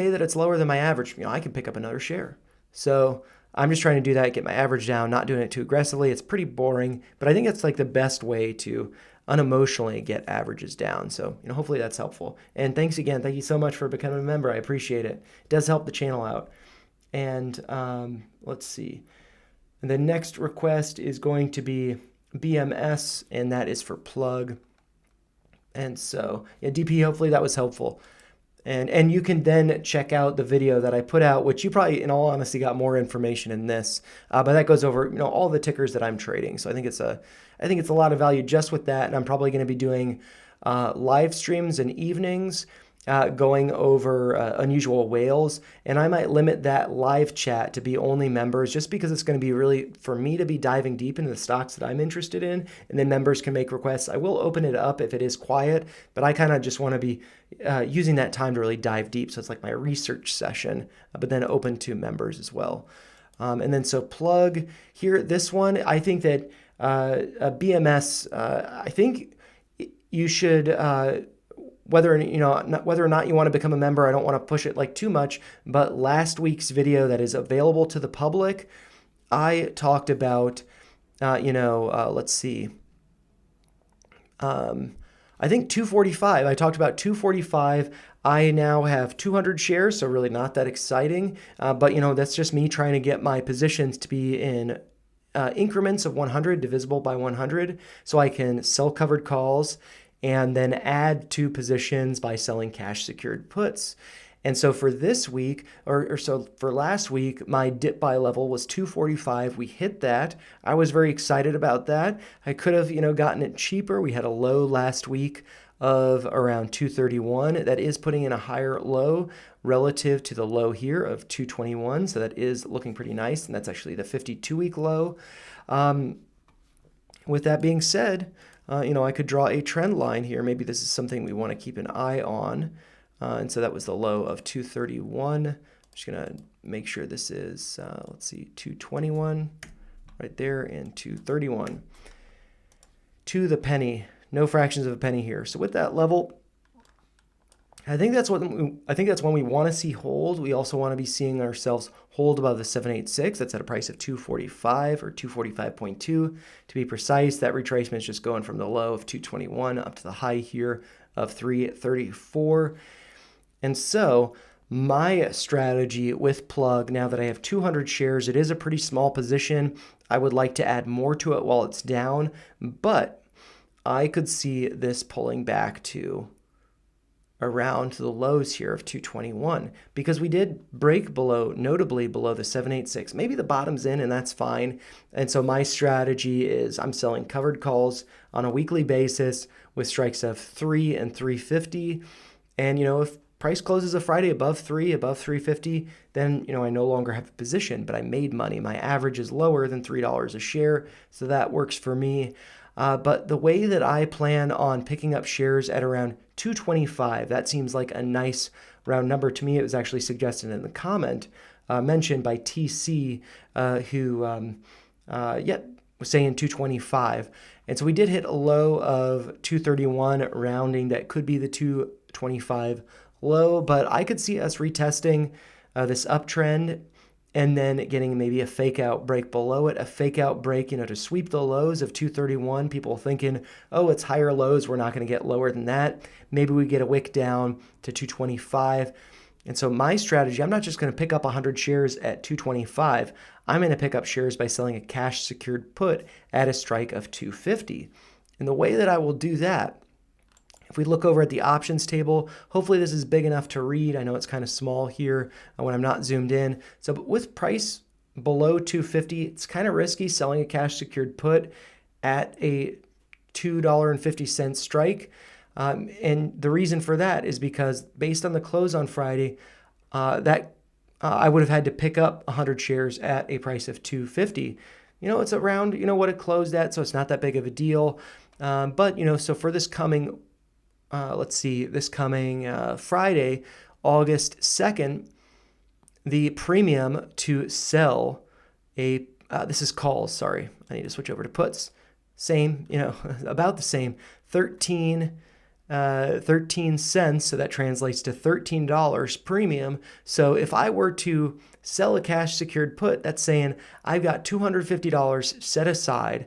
that it's lower than my average, I can pick up another share. So I'm just trying to do that, get my average down, not doing it too aggressively. It's pretty boring, but I think it's like the best way to unemotionally get averages down. So, hopefully that's helpful. And thanks again. Thank you so much for becoming a member. I appreciate it. It does help the channel out. And let's see. And the next request is going to be BMS, and that is for plug. And so, yeah, DP, hopefully that was helpful. And you can then check out the video that I put out, which you probably, in all honesty, got more information in this. But that goes over, all the tickers that I'm trading. So I think it's a lot of value just with that. And I'm probably going to be doing live streams in evenings, going over unusual whales. And I might limit that live chat to be only members, just because it's going to be really for me to be diving deep into the stocks that I'm interested in. And then members can make requests. I will open it up if it is quiet, but I kind of just want to be using that time to really dive deep. So it's like my research session, but then open to members as well. And then so plug here, this one, I think that BMS, I think you should, whether or not you want to become a member, I don't want to push it like too much, but last week's video that is available to the public, I talked about, let's see, I think 245. I talked about 245. I now have 200 shares, so really not that exciting. But, that's just me trying to get my positions to be in increments of 100 divisible by 100, so I can sell covered calls and then add 2 positions by selling cash secured puts. And so for this week, or so for last week, my dip buy level was 245. We hit that. I was very excited about that. I could have, gotten it cheaper. We had a low last week of around 231. That is putting in a higher low relative to the low here of 221. So that is looking pretty nice. And that's actually the 52-week low. With that being said, I could draw a trend line here. Maybe this is something we want to keep an eye on. And so that was the low of 231. I'm just going to make sure this is, let's see, 221 right there and 231. To the penny, no fractions of a penny here. So with that level, I think that's when we want to see hold. We also want to be seeing ourselves hold above the 786. That's at a price of 245 or 245.2 to be precise. That retracement is just going from the low of 221 up to the high here of 334. And so my strategy with plug, now that I have 200 shares, it is a pretty small position. I would like to add more to it while it's down, but I could see this pulling back to around to the lows here of 221 because we did break below, notably below the 786. Maybe the bottom's in and that's fine. And so my strategy is I'm selling covered calls on a weekly basis with strikes of 3 and 350. And, if price closes a Friday above 350, then, I no longer have a position, but I made money. My average is lower than $3 a share, so that works for me. But the way that I plan on picking up shares at around 225, that seems like a nice round number to me. It was actually suggested in the comment mentioned by TC, who was saying 225. And so we did hit a low of 231, rounding that could be the 225 low, but I could see us retesting this uptrend and then getting maybe a fake out break below it, a fake out break, to sweep the lows of 231. People thinking, oh, it's higher lows, we're not going to get lower than that. Maybe we get a wick down to 225. And so my strategy, I'm not just going to pick up 100 shares at 225. I'm going to pick up shares by selling a cash secured put at a strike of 250. And the way that I will do that, if we look over at the options table, hopefully this is big enough to read. I know it's kind of small here when I'm not zoomed in. So but with price below 250, it's kind of risky selling a cash secured put at a $2.50 strike. And the reason for that is because based on the close on Friday, I would have had to pick up 100 shares at a price of 250. It's around, what it closed at, so it's not that big of a deal. But, so for this coming Friday, August 2nd, the premium to sell this is calls, sorry. I need to switch over to puts. Same, about the same, 13 cents. So that translates to $13 premium. So if I were to sell a cash secured put, that's saying I've got $250 set aside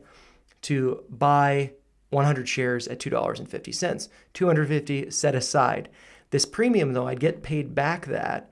to buy 100 shares at $2.50. 250 set aside. This premium, though, I'd get paid back that.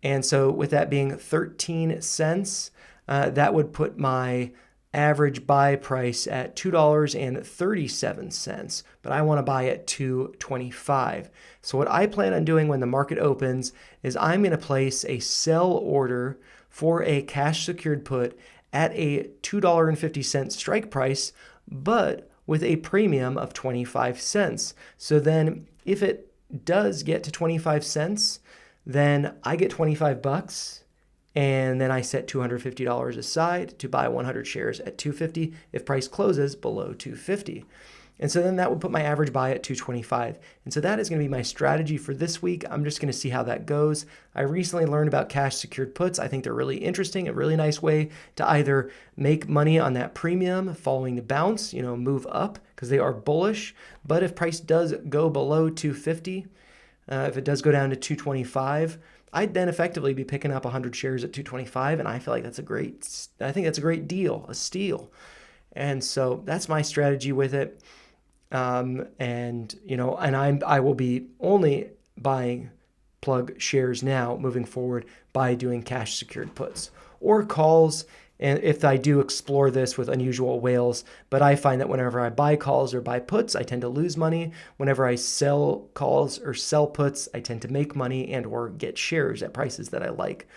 And so with that being 13 cents, that would put my average buy price at $2.37, but I want to buy at $2.25. So what I plan on doing when the market opens is I'm going to place a sell order for a cash secured put at a $2.50 strike price, but with a premium of 25 cents. So then if it does get to 25 cents, then I get 25 bucks. And then I set $250 aside to buy 100 shares at $2.50 if price closes below $2.50. And so then that would put my average buy at $2.25. And so that is going to be my strategy for this week. I'm just going to see how that goes. I recently learned about cash secured puts. I think they're really interesting, a really nice way to either make money on that premium following the bounce, move up because they are bullish. But if price does go below $2.50, if it does go down to $2.25, I'd then effectively be picking up 100 shares at $2.25, and I feel like I think that's a great deal, a steal. And so that's my strategy with it. I will be only buying plug shares now moving forward by doing cash secured puts or calls. And if I do explore this with unusual whales, but I find that whenever I buy calls or buy puts, I tend to lose money. Whenever I sell calls or sell puts, I tend to make money and or get shares at prices that I like.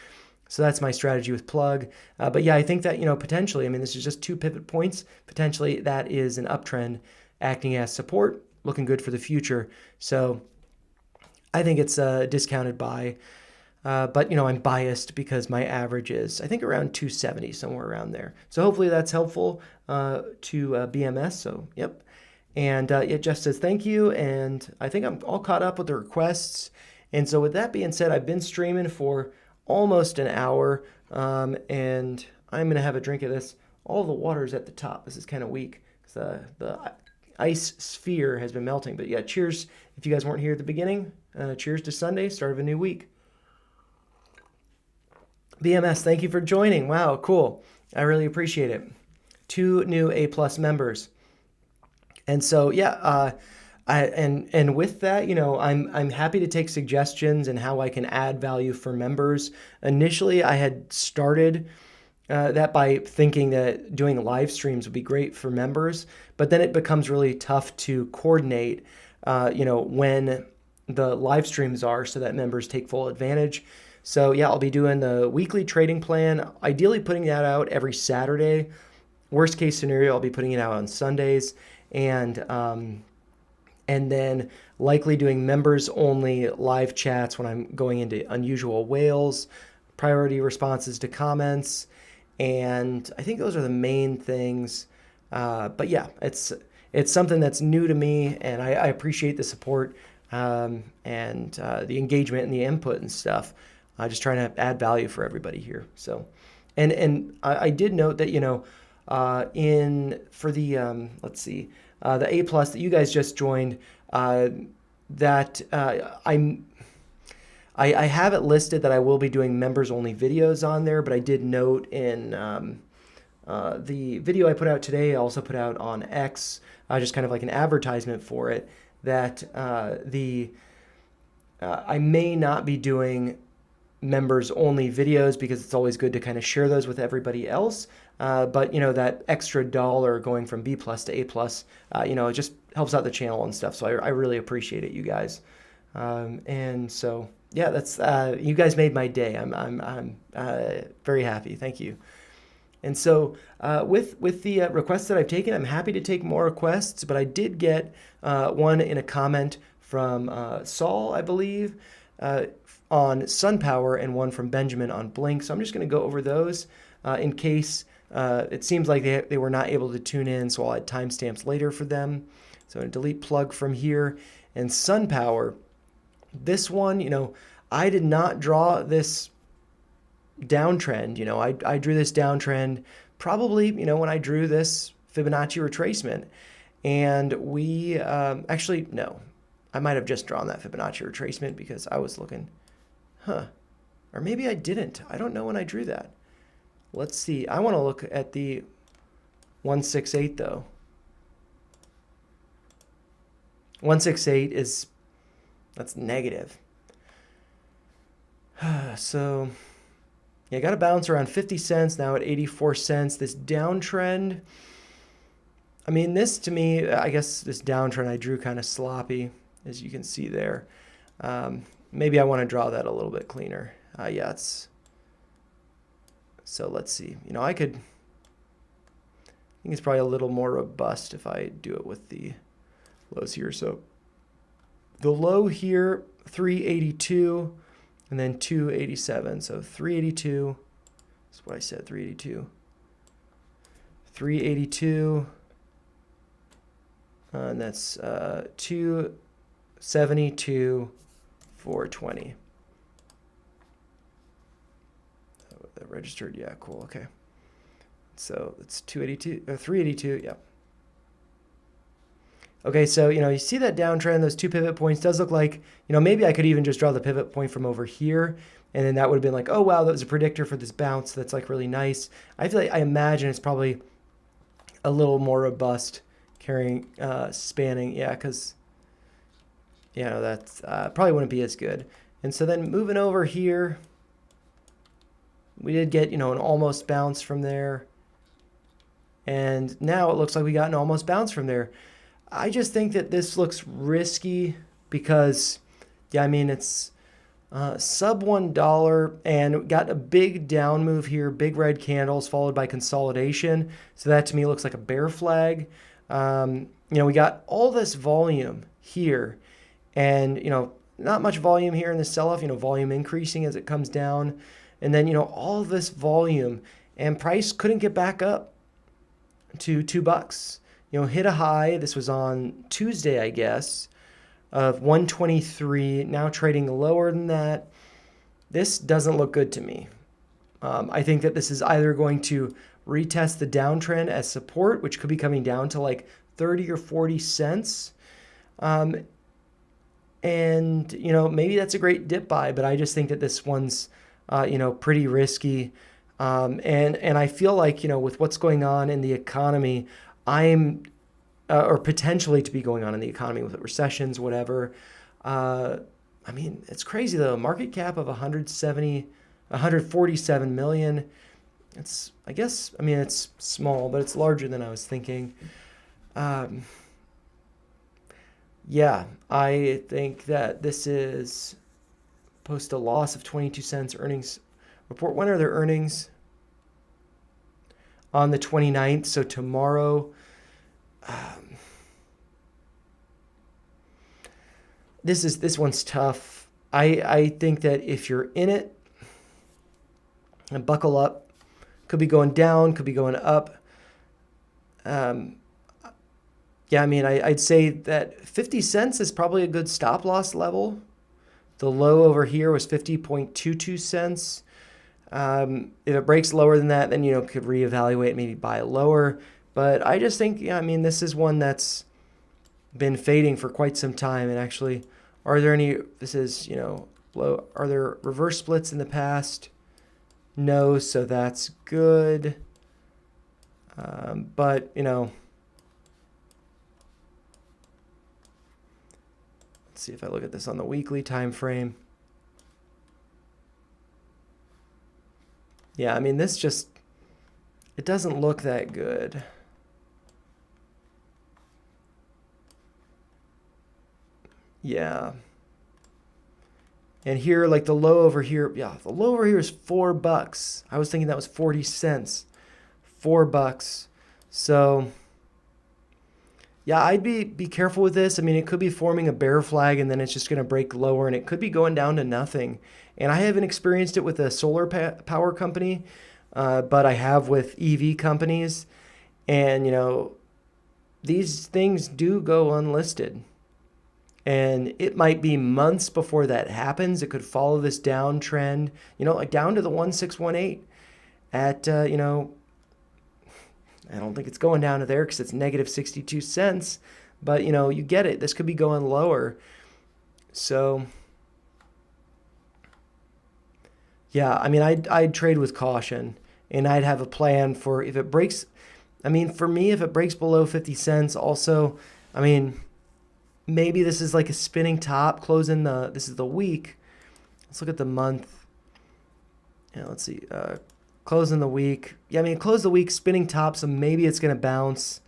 So that's my strategy with plug. But yeah, I think that, potentially, this is just 2 pivot points. Potentially that is an uptrend acting as support, looking good for the future. So I think it's a discounted buy. But, I'm biased because my average is, I think, around 270, somewhere around there. So hopefully that's helpful to BMS. So, yep. And it just says thank you. And I think I'm all caught up with the requests. And so with that being said, I've been streaming for almost an hour. And I'm going to have a drink of this. All the water's at the top. This is kind of weak because the ice sphere has been melting. But yeah, cheers. If you guys weren't here at the beginning, cheers to Sunday, start of a new week. BMS, thank you for joining. Wow, cool. I really appreciate it. 2 new A+ members. And so, yeah, and with that, I'm happy to take suggestions and how I can add value for members. Initially, I had started that by thinking that doing live streams would be great for members, but then it becomes really tough to coordinate, when the live streams are so that members take full advantage. So yeah, I'll be doing the weekly trading plan, ideally putting that out every Saturday. Worst case scenario, I'll be putting it out on Sundays, and then likely doing members only live chats when I'm going into unusual whales, priority responses to comments, and I think those are the main things. But yeah, it's something that's new to me, and I appreciate the support and the engagement and the input and stuff. Just trying to add value for everybody here. So, and I did note that, you know, for the let's see, the A+ that you guys just joined, that I have it listed that I will be doing members only videos on there, but I did note in the video I put out today, I also put out on X, just kind of like an advertisement for it, that I may not be doing members only videos because it's always good to kind of share those with everybody else. But you know, that extra $1 going from B+ to A+, you know, it just helps out the channel and stuff. So I really appreciate it, you guys. And so yeah, that's you guys made my day. I'm very happy. Thank you. And so with the requests that I've taken, I'm happy to take more requests, but I did get one in a comment from Saul, I believe, on Sunpower, and one from Benjamin on Blink. So I'm just going to go over those in case it seems like they were not able to tune in, so I'll add timestamps later for them. So I'm going to delete plug from here. And Sunpower, this one, you know, I did not draw this downtrend. You know, I drew this downtrend probably, you know, when I drew this Fibonacci retracement. And we actually, no, I might have just drawn that Fibonacci retracement because I was looking, or maybe I didn't. I don't know when I drew that. Let's see. I want to look at the 168 though. 168 that's negative. So yeah, got to bounce around 50 cents now at 84 cents. This downtrend, I mean, this to me, I guess this downtrend I drew kind of sloppy, as you can see there. Maybe I want to draw that a little bit cleaner. Yeah, so let's see. You know, I think it's probably a little more robust if I do it with the lows here. So the low here, 382, and then 287. So 382, that's what I said, 382. 382, and that's 272, 420. That registered, yeah, cool, okay. So it's 282, or 382, yeah. Okay, so, you know, you see that downtrend, those two pivot points, does look like, you know, maybe I could even just draw the pivot point from over here, and then that would have been like, oh, wow, that was a predictor for this bounce. That's like really nice. I feel like, I imagine it's probably a little more robust carrying, spanning, yeah, because, you know, that's probably wouldn't be as good. And so then moving over here, we did get, you know, an almost bounce from there. And now it looks like we got an almost bounce from there. I just think that this looks risky because, yeah, I mean, it's sub $1 and got a big down move here, big red candles followed by consolidation. So that to me looks like a bear flag. You know, we got all this volume here and, you know, not much volume here in the sell-off, you know, volume increasing as it comes down. And then, you know, all this volume and price couldn't get back up to $2. You know, hit a high. This was on Tuesday, I guess, of 123. Now trading lower than that. This doesn't look good to me. I think that this is either going to retest the downtrend as support, which could be coming down to like 30 or 40 cents. And, you know, maybe that's a great dip buy, but I just think that this one's, you know, pretty risky. And I feel like, you know, with what's going on in the economy, I'm, or potentially to be going on in the economy with recessions, whatever. I mean, it's crazy though. Market cap of 147 million. It's, I guess, I mean, it's small, but it's larger than I was thinking. Yeah, I think that this is post a loss of 22 cents earnings report. When are their earnings? On the 29th, so tomorrow. This one's tough. I think that if you're in it, and buckle up, could be going down, could be going up. Yeah, Yeah, I mean, I'd say that 50 cents is probably a good stop loss level. The low over here was 50.22 cents. If it breaks lower than that, then, could reevaluate, maybe buy lower. But I just think, yeah, I mean, this is one that's been fading for quite some time. And actually, are there any, this is, low, are there reverse splits in the past? No, so that's good. But, let's see if I look at this on the weekly time frame. Yeah, I mean, this just, it doesn't look that good. Yeah. And here, like the low over here, yeah, the low over here is $4. I was thinking that was 40 cents. $4. So, yeah, I'd be careful with this. I mean, it could be forming a bear flag and then it's just going to break lower and it could be going down to nothing. And I haven't experienced it with a solar power company, but I have with EV companies. And, these things do go unlisted. And it might be months before that happens. It could follow this downtrend, like down to the 1618 at, I don't think it's going down to there because it's negative 62 cents. But, you get it. This could be going lower. So, yeah, I mean, I'd trade with caution. And I'd have a plan for if it breaks. I mean, for me, if it breaks below 50 cents, also, I mean, maybe this is like a spinning top, this is the week. Let's look at the month. Yeah, let's see. Closing the week. Yeah, I mean, close the week, spinning top, so maybe it's going to bounce.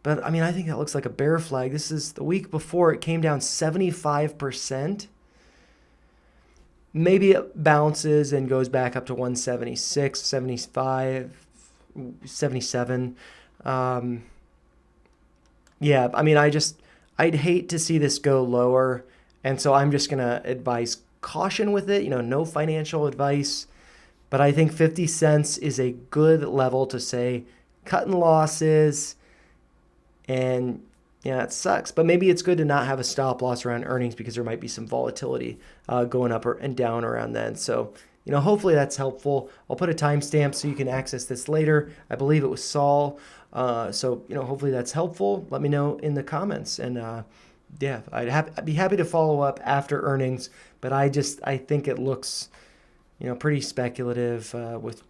But, I mean, I think that looks like a bear flag. This is the week before it came down 75%. Maybe it bounces and goes back up to 176, 75, 77. Yeah, I mean, I'd hate to see this go lower. And so I'm just going to advise caution with it, no financial advice. But I think 50 cents is a good level to say cutting losses. And yeah, it sucks. But maybe it's good to not have a stop loss around earnings because there might be some volatility going up and down around then. So, hopefully that's helpful. I'll put a timestamp so you can access this later. I believe it was Saul. So, hopefully that's helpful. Let me know in the comments. And yeah, I'd be happy to follow up after earnings. But I think it looks, pretty speculative with,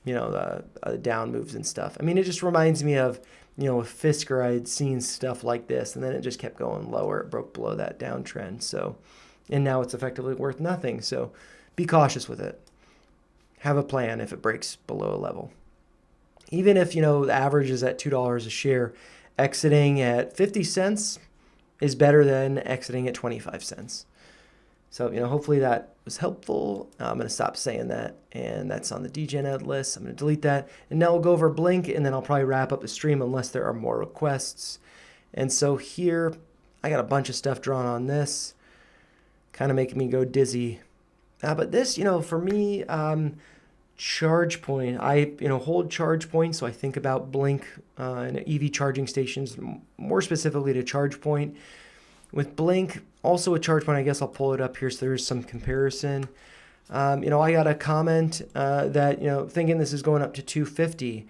the down moves and stuff. I mean, it just reminds me of, with Fisker, I had seen stuff like this, and then it just kept going lower. It broke below that downtrend. So, and now it's effectively worth nothing. So be cautious with it. Have a plan if it breaks below a level. Even if, the average is at $2 a share, exiting at 50 cents is better than exiting at 25 cents. So, hopefully that was helpful. I'm going to stop saying that, and that's on the DGen list. I'm going to delete that. And now we'll go over Blink, and then I'll probably wrap up the stream unless there are more requests. And so here, I got a bunch of stuff drawn on this, kind of making me go dizzy. But this, for me, ChargePoint, I hold ChargePoint, so I think about Blink and EV charging stations, more specifically to ChargePoint. With Blink, also a ChargePoint, I guess I'll pull it up here so there's some comparison. I got a comment that, thinking this is going up to 250.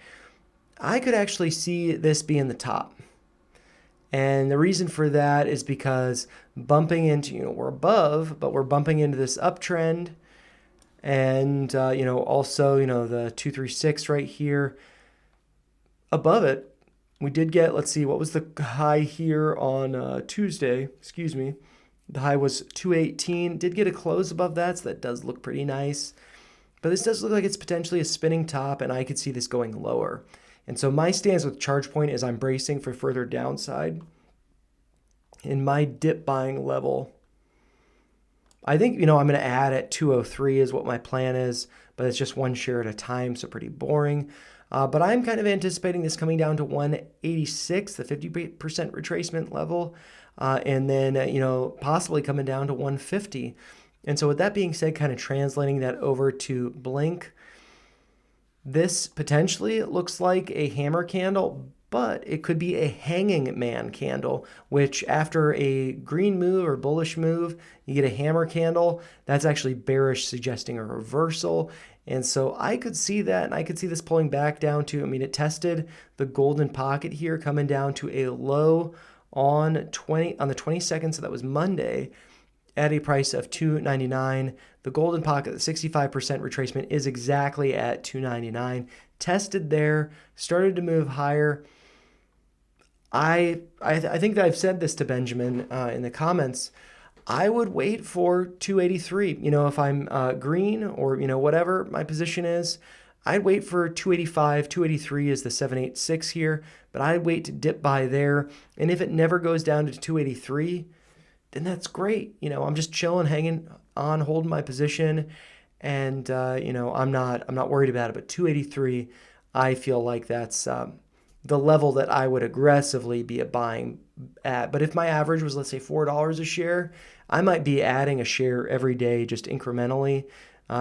I could actually see this being the top. And the reason for that is because bumping into, we're above, but we're bumping into this uptrend. And, also, the 236 right here above it. We did get, let's see, what was the high here on Tuesday? Excuse me. The high was 218. Did get a close above that, so that does look pretty nice. But this does look like it's potentially a spinning top, and I could see this going lower. And so my stance with ChargePoint is I'm bracing for further downside. In my dip buying level, I think, I'm going to add at 203 is what my plan is, but it's just one share at a time, so pretty boring. But I'm kind of anticipating this coming down to 186, the 50% retracement level, and then, possibly coming down to 150. And so with that being said, kind of translating that over to Blink, this potentially looks like a hammer candle, but it could be a hanging man candle, which after a green move or bullish move, you get a hammer candle. That's actually bearish, suggesting a reversal. And so I could see that, and I could see this pulling back down to, it tested the golden pocket here, coming down to a low on the 22nd, so that was Monday, at a price of $2.99. The golden pocket, the 65% retracement, is exactly at $2.99. Tested there, started to move higher. I think that I've said this to Benjamin in the comments. I would wait for 283. If I'm green or, whatever my position is, I'd wait for 285. 283 is the 786 here, but I'd wait to dip by there. And if it never goes down to 283, then that's great. I'm just chilling, hanging on, holding my position. And, I'm not worried about it. But 283, I feel like that's the level that I would aggressively be buying at. But if my average was, let's say, $4 a share, I might be adding a share every day, just incrementally,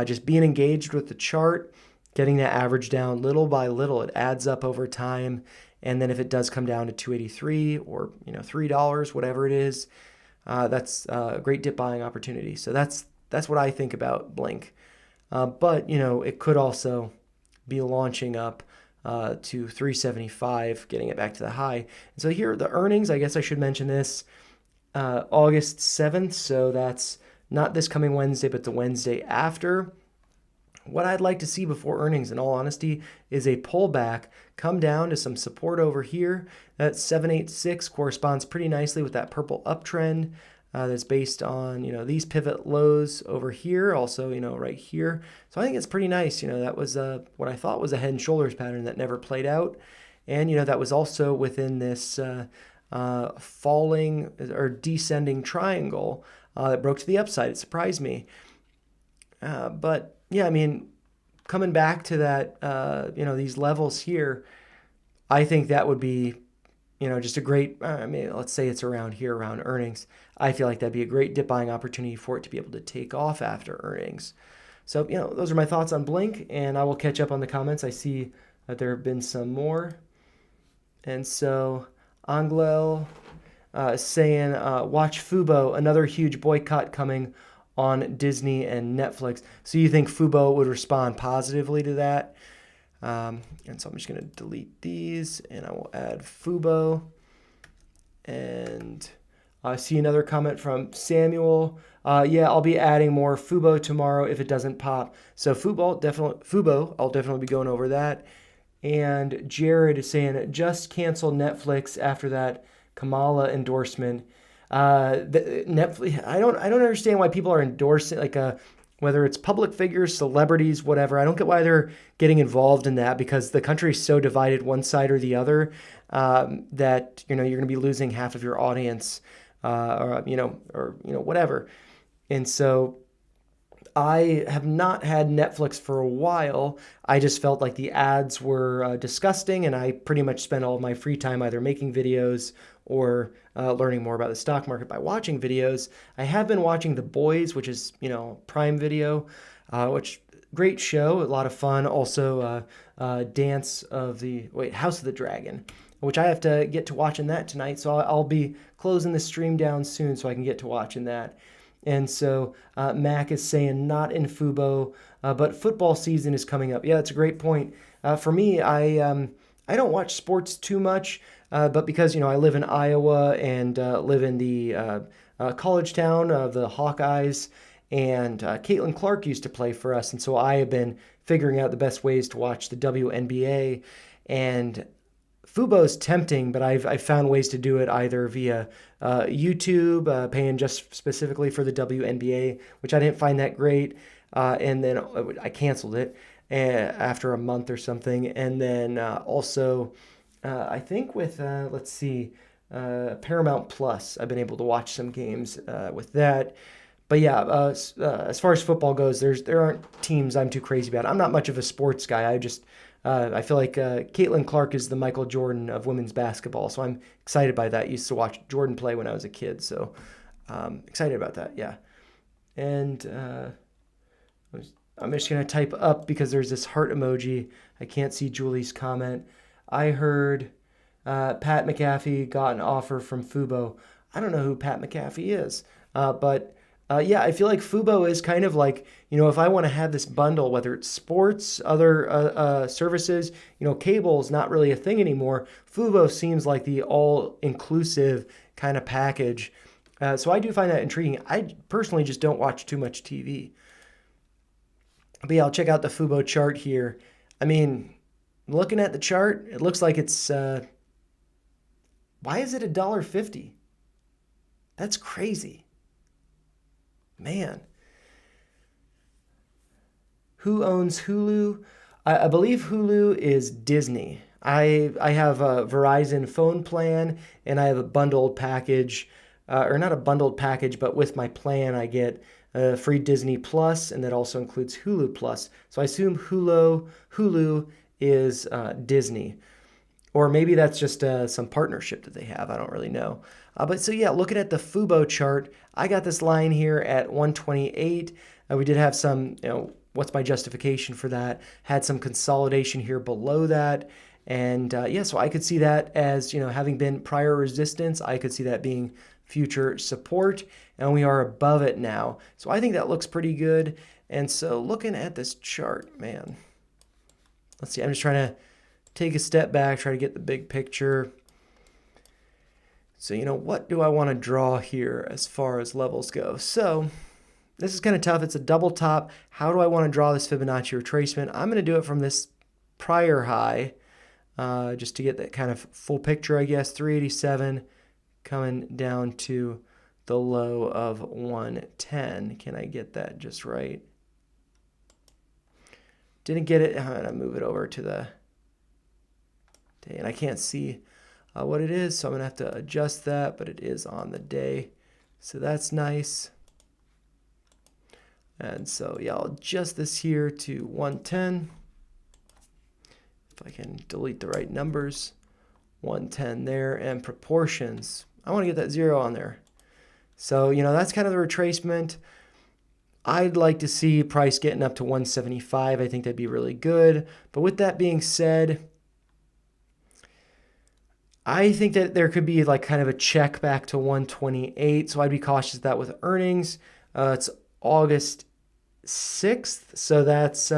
just being engaged with the chart, getting that average down little by little. It adds up over time. And then if it does come down to 283 or, $3, whatever it is, that's a great dip buying opportunity. So that's what I think about Blink. But, it could also be launching up to 375, getting it back to the high. And so here are the earnings. I guess I should mention this. August 7th, so that's not this coming Wednesday, but the Wednesday after. What I'd like to see before earnings, in all honesty, is a pullback, come down to some support over here. That 786 corresponds pretty nicely with that purple uptrend that's based on, these pivot lows over here, also, right here. So I think it's pretty nice. That was what I thought was a head and shoulders pattern that never played out. And, that was also within this falling or descending triangle that broke to the upside. It surprised me. But yeah, coming back to that, these levels here, I think that would be, just a great, let's say it's around here, around earnings. I feel like that'd be a great dip buying opportunity for it to be able to take off after earnings. So, those are my thoughts on Blink, and I will catch up on the comments. I see that there have been some more. And so, Anglel saying, watch FUBO, another huge boycott coming on Disney and Netflix. So you think FUBO would respond positively to that? And so I'm just going to delete these, and I will add FUBO. And I see another comment from Samuel. Yeah, I'll be adding more FUBO tomorrow if it doesn't pop. So FUBO, I'll definitely be going over that. And Jared is saying, just cancel Netflix after that Kamala endorsement. Netflix, I don't understand why people are endorsing, whether it's public figures, celebrities, whatever. I don't get why they're getting involved in that, because the country is so divided one side or the other that you're going to be losing half of your audience, or whatever. And so I have not had Netflix for a while. I just felt like the ads were disgusting, and I pretty much spent all of my free time either making videos or learning more about the stock market by watching videos. I have been watching The Boys, which is, Prime Video, which great show, a lot of fun. Also, House of the Dragon, which I have to get to watching that tonight. So I'll be closing the stream down soon so I can get to watching that. And so Mac is saying not in FUBO, but football season is coming up. Yeah, that's a great point. For me, I don't watch sports too much, but because, I live in Iowa and live in the college town of the Hawkeyes, and Caitlin Clark used to play for us. And so I have been figuring out the best ways to watch the WNBA, and FUBO is tempting, but I've found ways to do it either via YouTube, paying just specifically for the WNBA, which I didn't find that great. And then I canceled it after a month or something. And then also, I think with, Paramount Plus, I've been able to watch some games with that. But yeah, as far as football goes, there aren't teams I'm too crazy about. I'm not much of a sports guy. I feel like Caitlin Clark is the Michael Jordan of women's basketball, so I'm excited by that. I used to watch Jordan play when I was a kid, so excited about that, yeah. And I'm just going to type up because there's this heart emoji. I can't see Julie's comment. I heard Pat McAfee got an offer from FUBO. I don't know who Pat McAfee is, but yeah, I feel like FUBO is kind of like, if I want to have this bundle, whether it's sports, other services, cable is not really a thing anymore. FUBO seems like the all-inclusive kind of package. So I do find that intriguing. I personally just don't watch too much TV. But yeah, I'll check out the FUBO chart here. I mean, looking at the chart, it looks like it's... why is it $1.50? That's crazy. Man. Who owns Hulu? I believe Hulu is Disney. I have a Verizon phone plan, and I have a bundled package, or not a bundled package, but with my plan I get free Disney Plus, and that also includes Hulu Plus. So I assume Hulu is Disney. Or maybe that's just some partnership that they have. I don't really know. But so yeah, looking at the FUBO chart, I got this line here at 128. We did have some, what's my justification for that? Had some consolidation here below that. And yeah, so I could see that as, having been prior resistance, I could see that being future support. And we are above it now. So I think that looks pretty good. And so looking at this chart, man, let's see, I'm just trying to take a step back, try to get the big picture. So, what do I want to draw here as far as levels go? So, this is kind of tough. It's a double top. How do I want to draw this Fibonacci retracement? I'm going to do it from this prior high, just to get that kind of full picture, I guess. 387 coming down to the low of 110. Can I get that just right? Didn't get it. I'm going to move it over to the day, and I can't see what it is, so I'm gonna have to adjust that, but it is on the day, so that's nice. And so yeah, I'll adjust this here to 110 if I can delete the right numbers. 110 there, and proportions, I want to get that 0 on there. So that's kind of the retracement. I'd like to see price getting up to 175. I think that'd be really good. But with that being said, I think that there could be like kind of a check back to 128, so I'd be cautious of that with earnings. It's August 6th, so that's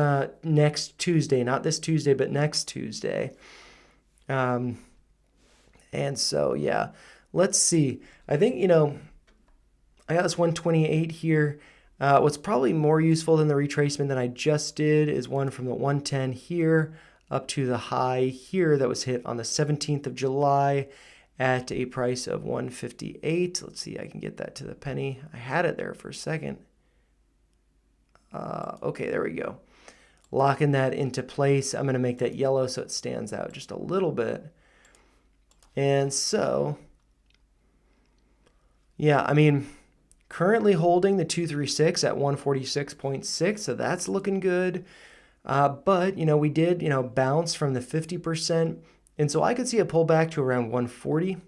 next Tuesday, not this Tuesday, but next Tuesday. And so, yeah, let's see. I think, I got this 128 here. What's probably more useful than the retracement that I just did is one from the 110 here up to the high here that was hit on the 17th of July at a price of 158. Let's see, I can get that to the penny. I had it there for a second. Okay, there we go. Locking that into place. I'm going to make that yellow so it stands out just a little bit. And so, yeah, I mean, currently holding the 236 at 146.6, so that's looking good. But, we did, bounce from the 50%. And so I could see a pullback to around 140.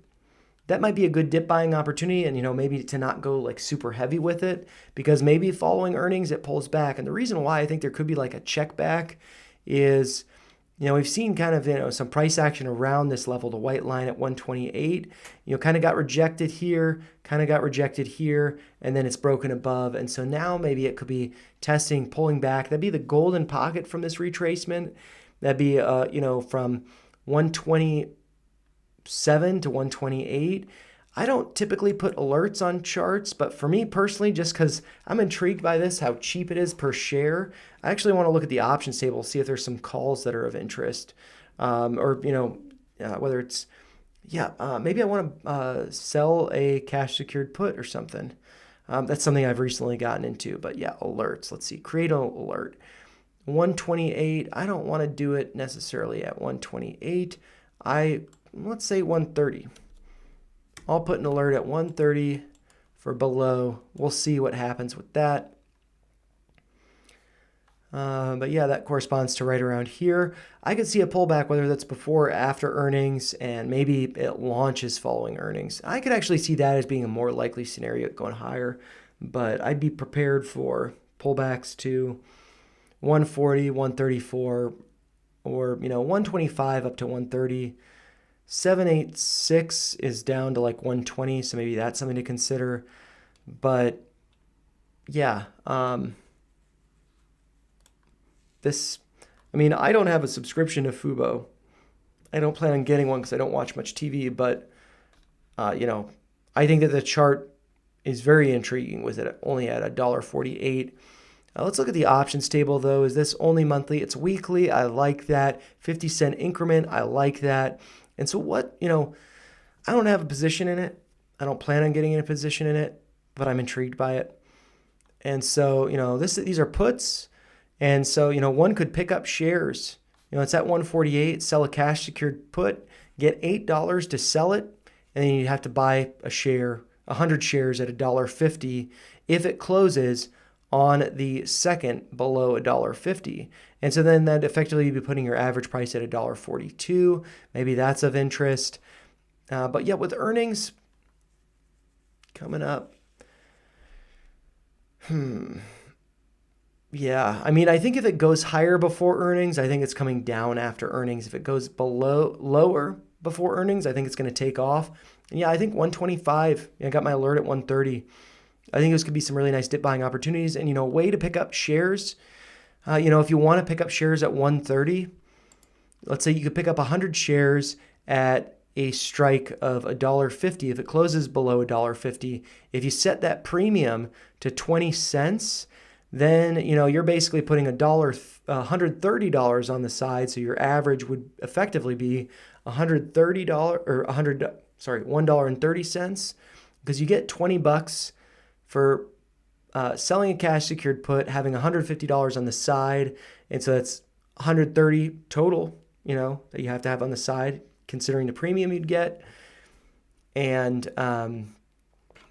That might be a good dip buying opportunity, and, maybe to not go like super heavy with it, because maybe following earnings, it pulls back. And the reason why I think there could be like a check back is, we've seen kind of, some price action around this level, the white line at 128, kind of got rejected here, kind of got rejected here, and then it's broken above. And so now maybe it could be testing, pulling back. That'd be the golden pocket from this retracement. That'd be, from 127 to 128. I don't typically put alerts on charts, but for me personally, just because I'm intrigued by this, how cheap it is per share, I actually want to look at the options table, see if there's some calls that are of interest, or, whether it's, maybe I want to sell a cash secured put or something. That's something I've recently gotten into, but yeah, alerts. Let's see, create an alert. 128, I don't want to do it necessarily at 128. Let's say 130. I'll put an alert at 130 for below. We'll see what happens with that. But yeah, that corresponds to right around here. I could see a pullback, whether that's before or after earnings, and maybe it launches following earnings. I could actually see that as being a more likely scenario going higher, but I'd be prepared for pullbacks to 140, 134, or 125 up to 130. 786 is down to like 120, so maybe that's something to consider. But yeah, I mean, I don't have a subscription to FUBO. I don't plan on getting one because I don't watch much TV, but you know, I think that the chart is very intriguing with it only at $1.48. Let's look at the options table though. Is this only monthly? It's weekly. I like that. 50-cent increment. I like that. And so what, you know, I don't have a position in it. I don't plan on getting in a position in it, but I'm intrigued by it. And so, you know, these are puts. And so, you know, one could pick up shares. You know, it's at 148, sell a cash secured put, get $8 to sell it, and then you have to buy a share, 100 shares at $1.50 if it closes on the second below $1.50. And so then that effectively you'd be putting your average price at $1.42. Maybe that's of interest. But yeah, with earnings coming up, yeah, I mean, I think if it goes higher before earnings, I think it's coming down after earnings. If it goes lower before earnings, I think it's going to take off. And yeah, I think 125. I got my alert at 130. I think this could be some really nice dip buying opportunities. And, you know, a way to pick up shares, you know, if you want to pick up shares at 130, let's say you could pick up 100 shares at a strike of $1.50. If it closes below $1.50, if you set that premium to 20 cents, then, you know, you're basically putting $130 on the side. So your average would effectively be $130 or $1.30, because you get 20 bucks for selling a cash secured put, having $150 on the side. And so that's $130 total, you know, that you have to have on the side, considering the premium you'd get. And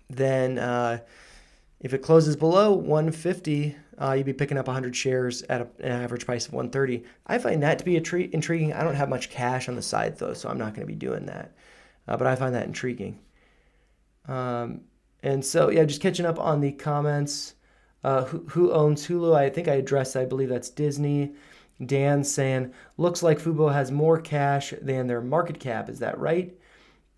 then if it closes below 150, you'd be picking up 100 shares at an average price of 130. I find that to be intriguing. I don't have much cash on the side though, so I'm not going to be doing that. But I find that intriguing. And so, yeah, just catching up on the comments. Who owns Hulu? I think I addressed, I believe that's Disney. Dan saying, looks like FUBO has more cash than their market cap. Is that right?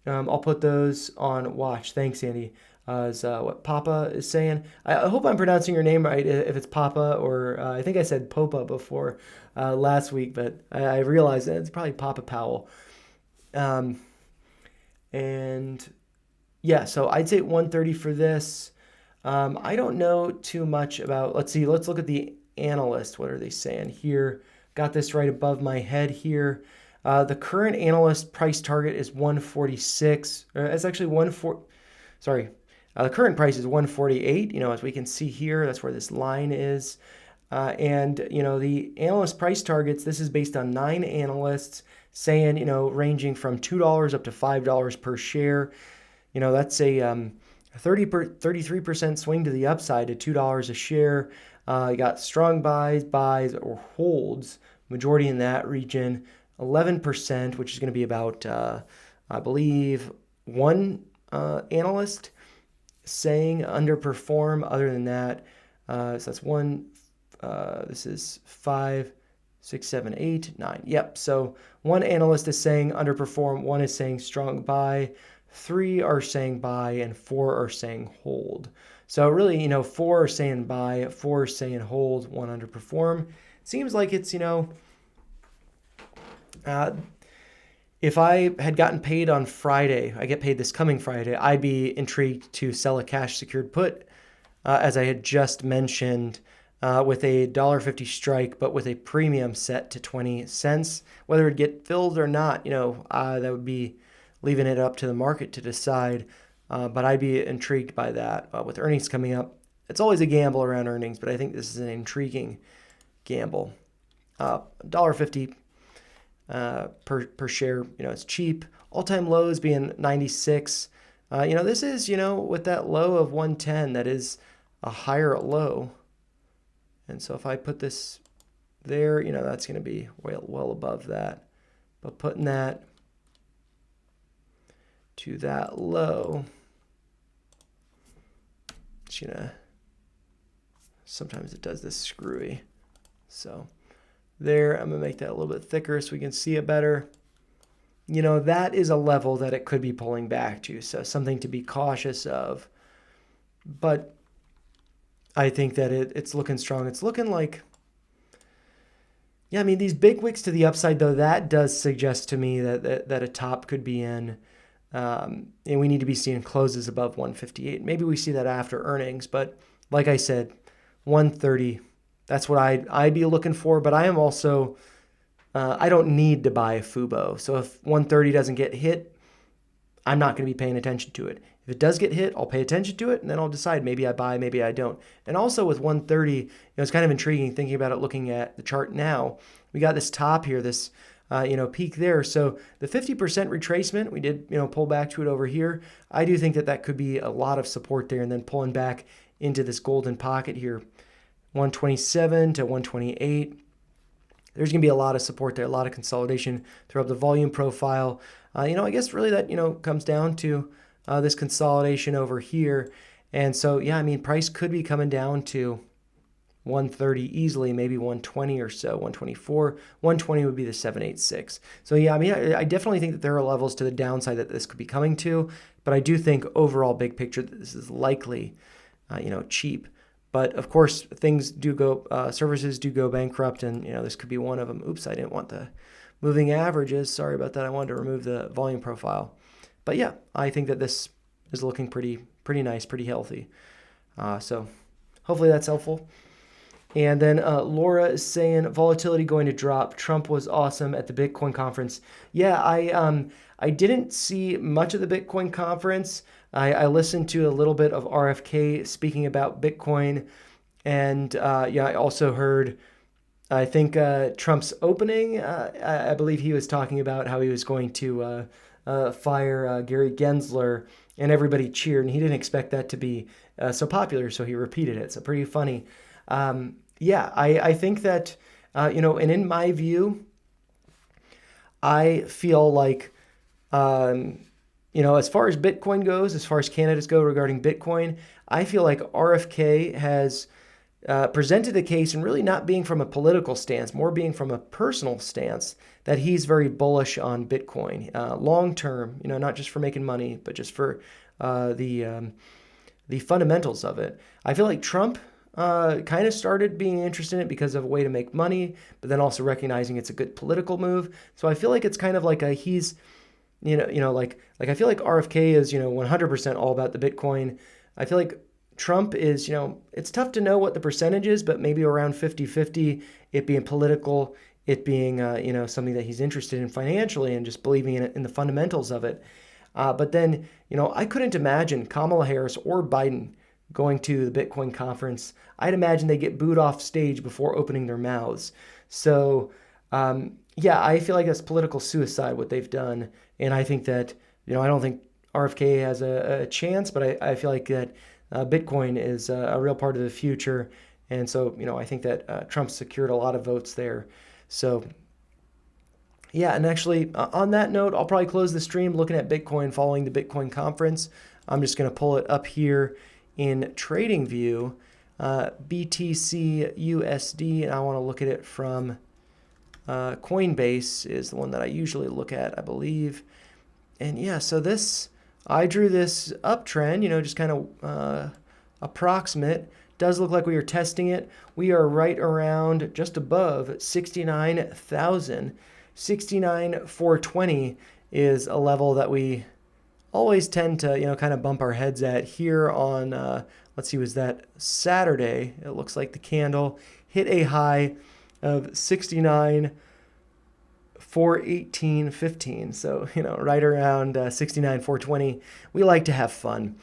I'll put those on watch. Thanks, Andy. Is what Papa is saying. I hope I'm pronouncing your name right, if it's Papa, or I think I said Popa before last week, but I realized that it's probably Papa Powell. And yeah, so I'd say 130 for this. I don't know too much about, let's look at the analyst. What are they saying here? Got this right above my head here. The current analyst price target is 146. It's actually the current price is 148. You know, as we can see here, that's where this line is. And, you know, the analyst price targets, this is based on 9 analysts saying, you know, ranging from $2 up to $5 per share. You know, that's a 33% swing to the upside to $2 a share. You got strong buys, or holds, majority in that region. 11%, which is going to be about, I believe, one analyst saying underperform. Other than that, so that's one. This is 5, 6, 7, 8, 9. Yep. So one analyst is saying underperform. One is saying strong buy. 3 are saying buy, and 4 are saying hold. So really, you know, 4 are saying buy, 4 are saying hold, 1 underperform. Seems like it's, you know, if I had gotten paid on Friday, I get paid this coming Friday, I'd be intrigued to sell a cash secured put, as I had just mentioned, with a $1.50 strike, but with a premium set to 20 cents. Whether it get filled or not, you know, that would be leaving it up to the market to decide. But I'd be intrigued by that. With earnings coming up, it's always a gamble around earnings, but I think this is an intriguing gamble. $1.50 per share, you know, it's cheap. All-time lows being 96. You know, this is, you know, with that low of 110, that is a higher low. And so if I put this there, you know, that's going to be well above that. But putting that to that low, it's gonna, sometimes it does this screwy. So there, I'm gonna make that a little bit thicker so we can see it better. that is a level that it could be pulling back to. So something to be cautious of. But I think that it's looking strong. It's looking like, yeah, I mean, these big wicks to the upside, though, that does suggest to me that a top could be in. And we need to be seeing closes above 158. Maybe we see that after earnings. But like I said, 130, that's what I'd be looking for. But I am also, I don't need to buy a FUBO. So if 130 doesn't get hit, I'm not going to be paying attention to it. If it does get hit, I'll pay attention to it, and then I'll decide maybe I buy, maybe I don't. And also with 130, it's kind of intriguing thinking about it looking at the chart now. We got this top here, this peak there. So the 50% retracement, we did pull back to it over here. I do think that could be a lot of support there, and then pulling back into this golden pocket here, 127 to 128. There's going to be a lot of support there, a lot of consolidation throughout the volume profile. I guess really that, comes down to this consolidation over here. And so, yeah, I mean, price could be coming down to 130 easily, maybe 120 or so, 124. 120 would be the 786. So, yeah, I mean, I definitely think that there are levels to the downside that this could be coming to. But I do think overall, big picture, that this is likely, cheap. But of course, things do go, services do go bankrupt, and this could be one of them. Oops, I didn't want the moving averages. Sorry about that. I wanted to remove the volume profile. But yeah, I think that this is looking pretty nice, pretty healthy. So hopefully that's helpful. And then Laura is saying volatility going to drop. Trump was awesome at the Bitcoin conference. Yeah, I didn't see much of the Bitcoin conference. I listened to a little bit of RFK speaking about Bitcoin. And I also heard, I think, Trump's opening. I believe he was talking about how he was going to fire Gary Gensler, and everybody cheered. And he didn't expect that to be so popular, so he repeated it. So pretty funny. I think that, and in my view, I feel like, as far as Bitcoin goes, as far as candidates go regarding Bitcoin, I feel like RFK has presented the case, and really not being from a political stance, more being from a personal stance, that he's very bullish on Bitcoin long term, not just for making money, but just for the fundamentals of it. I feel like Trump kind of started being interested in it because of a way to make money, but then also recognizing it's a good political move. So I feel like it's kind of like he's, like I feel like RFK is, 100% all about the Bitcoin. I feel like Trump is, it's tough to know what the percentage is, but maybe around 50-50, it being political, it being, something that he's interested in financially and just believing in the fundamentals of it. But then, I couldn't imagine Kamala Harris or Biden going to the Bitcoin conference. I'd imagine they get booed off stage before opening their mouths. So, I feel like that's political suicide, what they've done. And I think that, I don't think RFK has a chance, but I feel like that Bitcoin is a real part of the future. And so, I think that Trump secured a lot of votes there. So, yeah, and actually, on that note, I'll probably close the stream looking at Bitcoin following the Bitcoin conference. I'm just going to pull it up here in TradingView, BTC USD, and I want to look at it from Coinbase is the one that I usually look at, I believe. And yeah, so I drew this uptrend, just kind of approximate. Does look like we are testing it. We are right around just above 69,000. 69,420 is a level that we always tend to, kind of bump our heads at here on, let's see, was that Saturday? It looks like the candle hit a high of 69,418.15. So, right around 69,420. We like to have fun.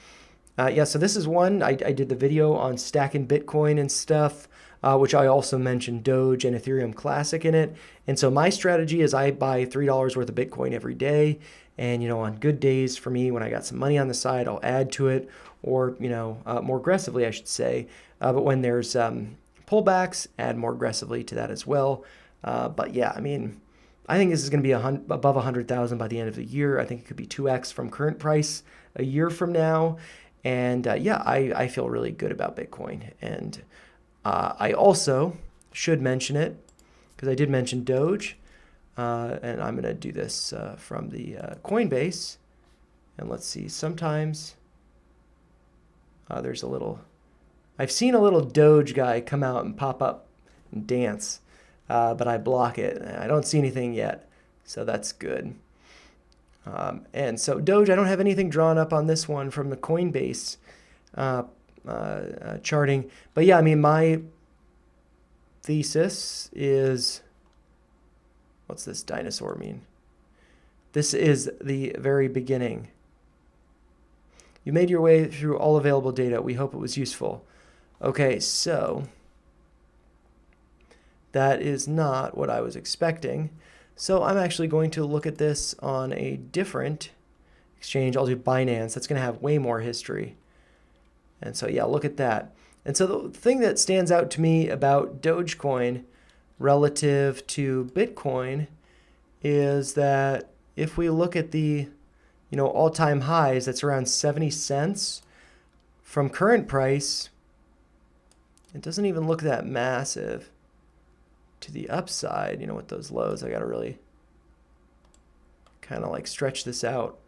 So this is one, I did the video on stacking Bitcoin and stuff, which I also mentioned Doge and Ethereum Classic in it. And so my strategy is I buy $3 worth of Bitcoin every day. And, on good days for me, when I got some money on the side, I'll add to it, or, more aggressively, I should say. But when there's pullbacks, add more aggressively to that as well. But yeah, I mean, I think this is going to be above 100,000 by the end of the year. I think it could be 2x from current price a year from now. And I feel really good about Bitcoin. And I also should mention it, because I did mention Doge. And I'm going to do this from the Coinbase. And let's see, sometimes there's a little, I've seen a little Doge guy come out and pop up and dance, but I block it. I don't see anything yet, so that's good. And so Doge, I don't have anything drawn up on this one from the Coinbase charting. But yeah, I mean, my thesis is, what's this dinosaur mean? This is the very beginning. You made your way through all available data. We hope it was useful. Okay, so that is not what I was expecting. So I'm actually going to look at this on a different exchange. I'll do Binance. That's going to have way more history. And so, yeah, look at that. And so the thing that stands out to me about Dogecoin relative to Bitcoin is that if we look at the all-time highs, that's around 70 cents from current price. It doesn't even look that massive to the upside, with those lows. I got to really kind of like stretch this out.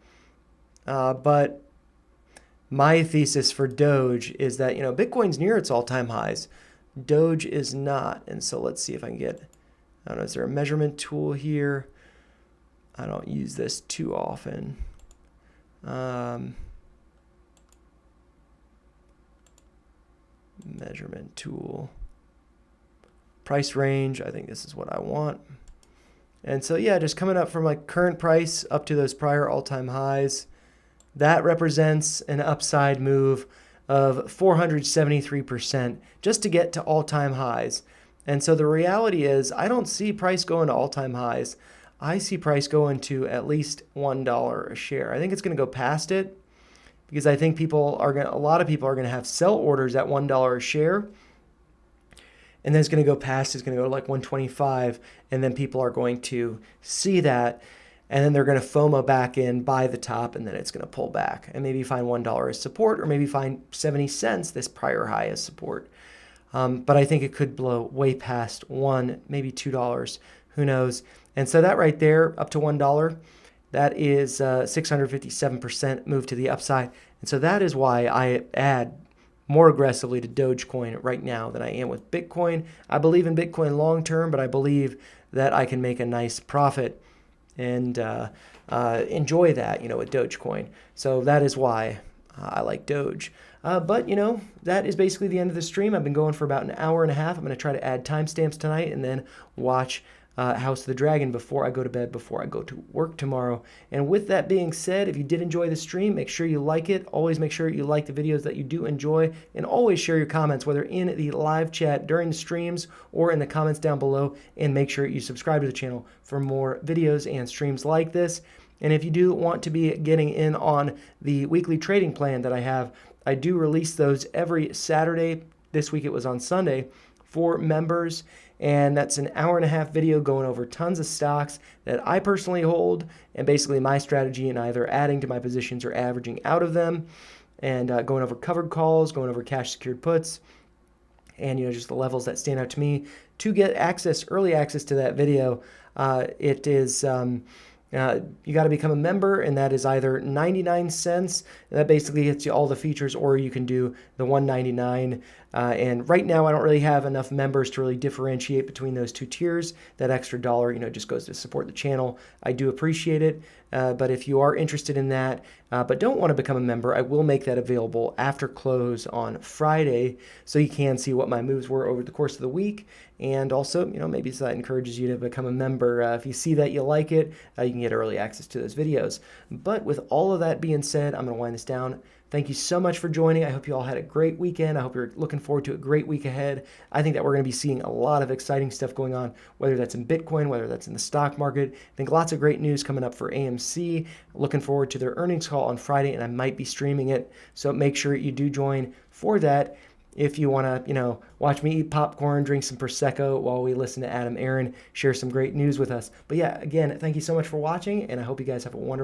But my thesis for Doge is that, Bitcoin's near its all-time highs. Doge is not. And so let's see if I can get, I don't know, is there a measurement tool here? I don't use this too often. Measurement tool. Price range, I think this is what I want. And so yeah, just coming up from like current price up to those prior all-time highs. That represents an upside move of 473% just to get to all-time highs. And so the reality is I don't see price going to all-time highs. I see price going to at least $1 a share. I think it's going to go past it because I think a lot of people are going to have sell orders at $1 a share. And then it's going to go past, it's going to go to like 125, and then people are going to see that, and then they're going to FOMO back in, buy the top, and then it's going to pull back and maybe find $1 as support, or maybe find 70 cents, this prior high, as support. But I think it could blow way past $1, maybe $2, who knows. And so that right there, up to $1, that is 657% move to the upside. And so that is why I add more aggressively to Dogecoin right now than I am with Bitcoin. I believe in Bitcoin long term, but I believe that I can make a nice profit and enjoy that, with Dogecoin. So that is why I like Doge. But, that is basically the end of the stream. I've been going for about an hour and a half. I'm going to try to add timestamps tonight and then watch House of the Dragon before I go to bed, before I go to work tomorrow. And with that being said, if you did enjoy the stream, make sure you like it. Always make sure you like the videos that you do enjoy, and always share your comments, whether in the live chat during the streams or in the comments down below. And make sure you subscribe to the channel for more videos and streams like this. And if you do want to be getting in on the weekly trading plan that I have, I do release those every Saturday. This week it was on Sunday for members. And that's an hour-and-a-half video going over tons of stocks that I personally hold, and basically my strategy in either adding to my positions or averaging out of them, and going over covered calls, going over cash secured puts, and just the levels that stand out to me. To get early access to that video, it is you got to become a member, and that is either 99 cents. That basically gets you all the features, or you can do the $1.99. And right now, I don't really have enough members to really differentiate between those two tiers. That extra dollar, just goes to support the channel. I do appreciate it. But if you are interested in that, but don't want to become a member, I will make that available after close on Friday, so you can see what my moves were over the course of the week. And also, maybe so that encourages you to become a member. If you see that you like it, you can get early access to those videos. But with all of that being said, I'm going to wind this down. Thank you so much for joining. I hope you all had a great weekend. I hope you're looking forward to a great week ahead. I think that we're going to be seeing a lot of exciting stuff going on, whether that's in Bitcoin, whether that's in the stock market. I think lots of great news coming up for AMC. Looking forward to their earnings call on Friday, and I might be streaming it. So make sure you do join for that. If you want to, watch me eat popcorn, drink some Prosecco while we listen to Adam Aaron share some great news with us. But yeah, again, thank you so much for watching, and I hope you guys have a wonderful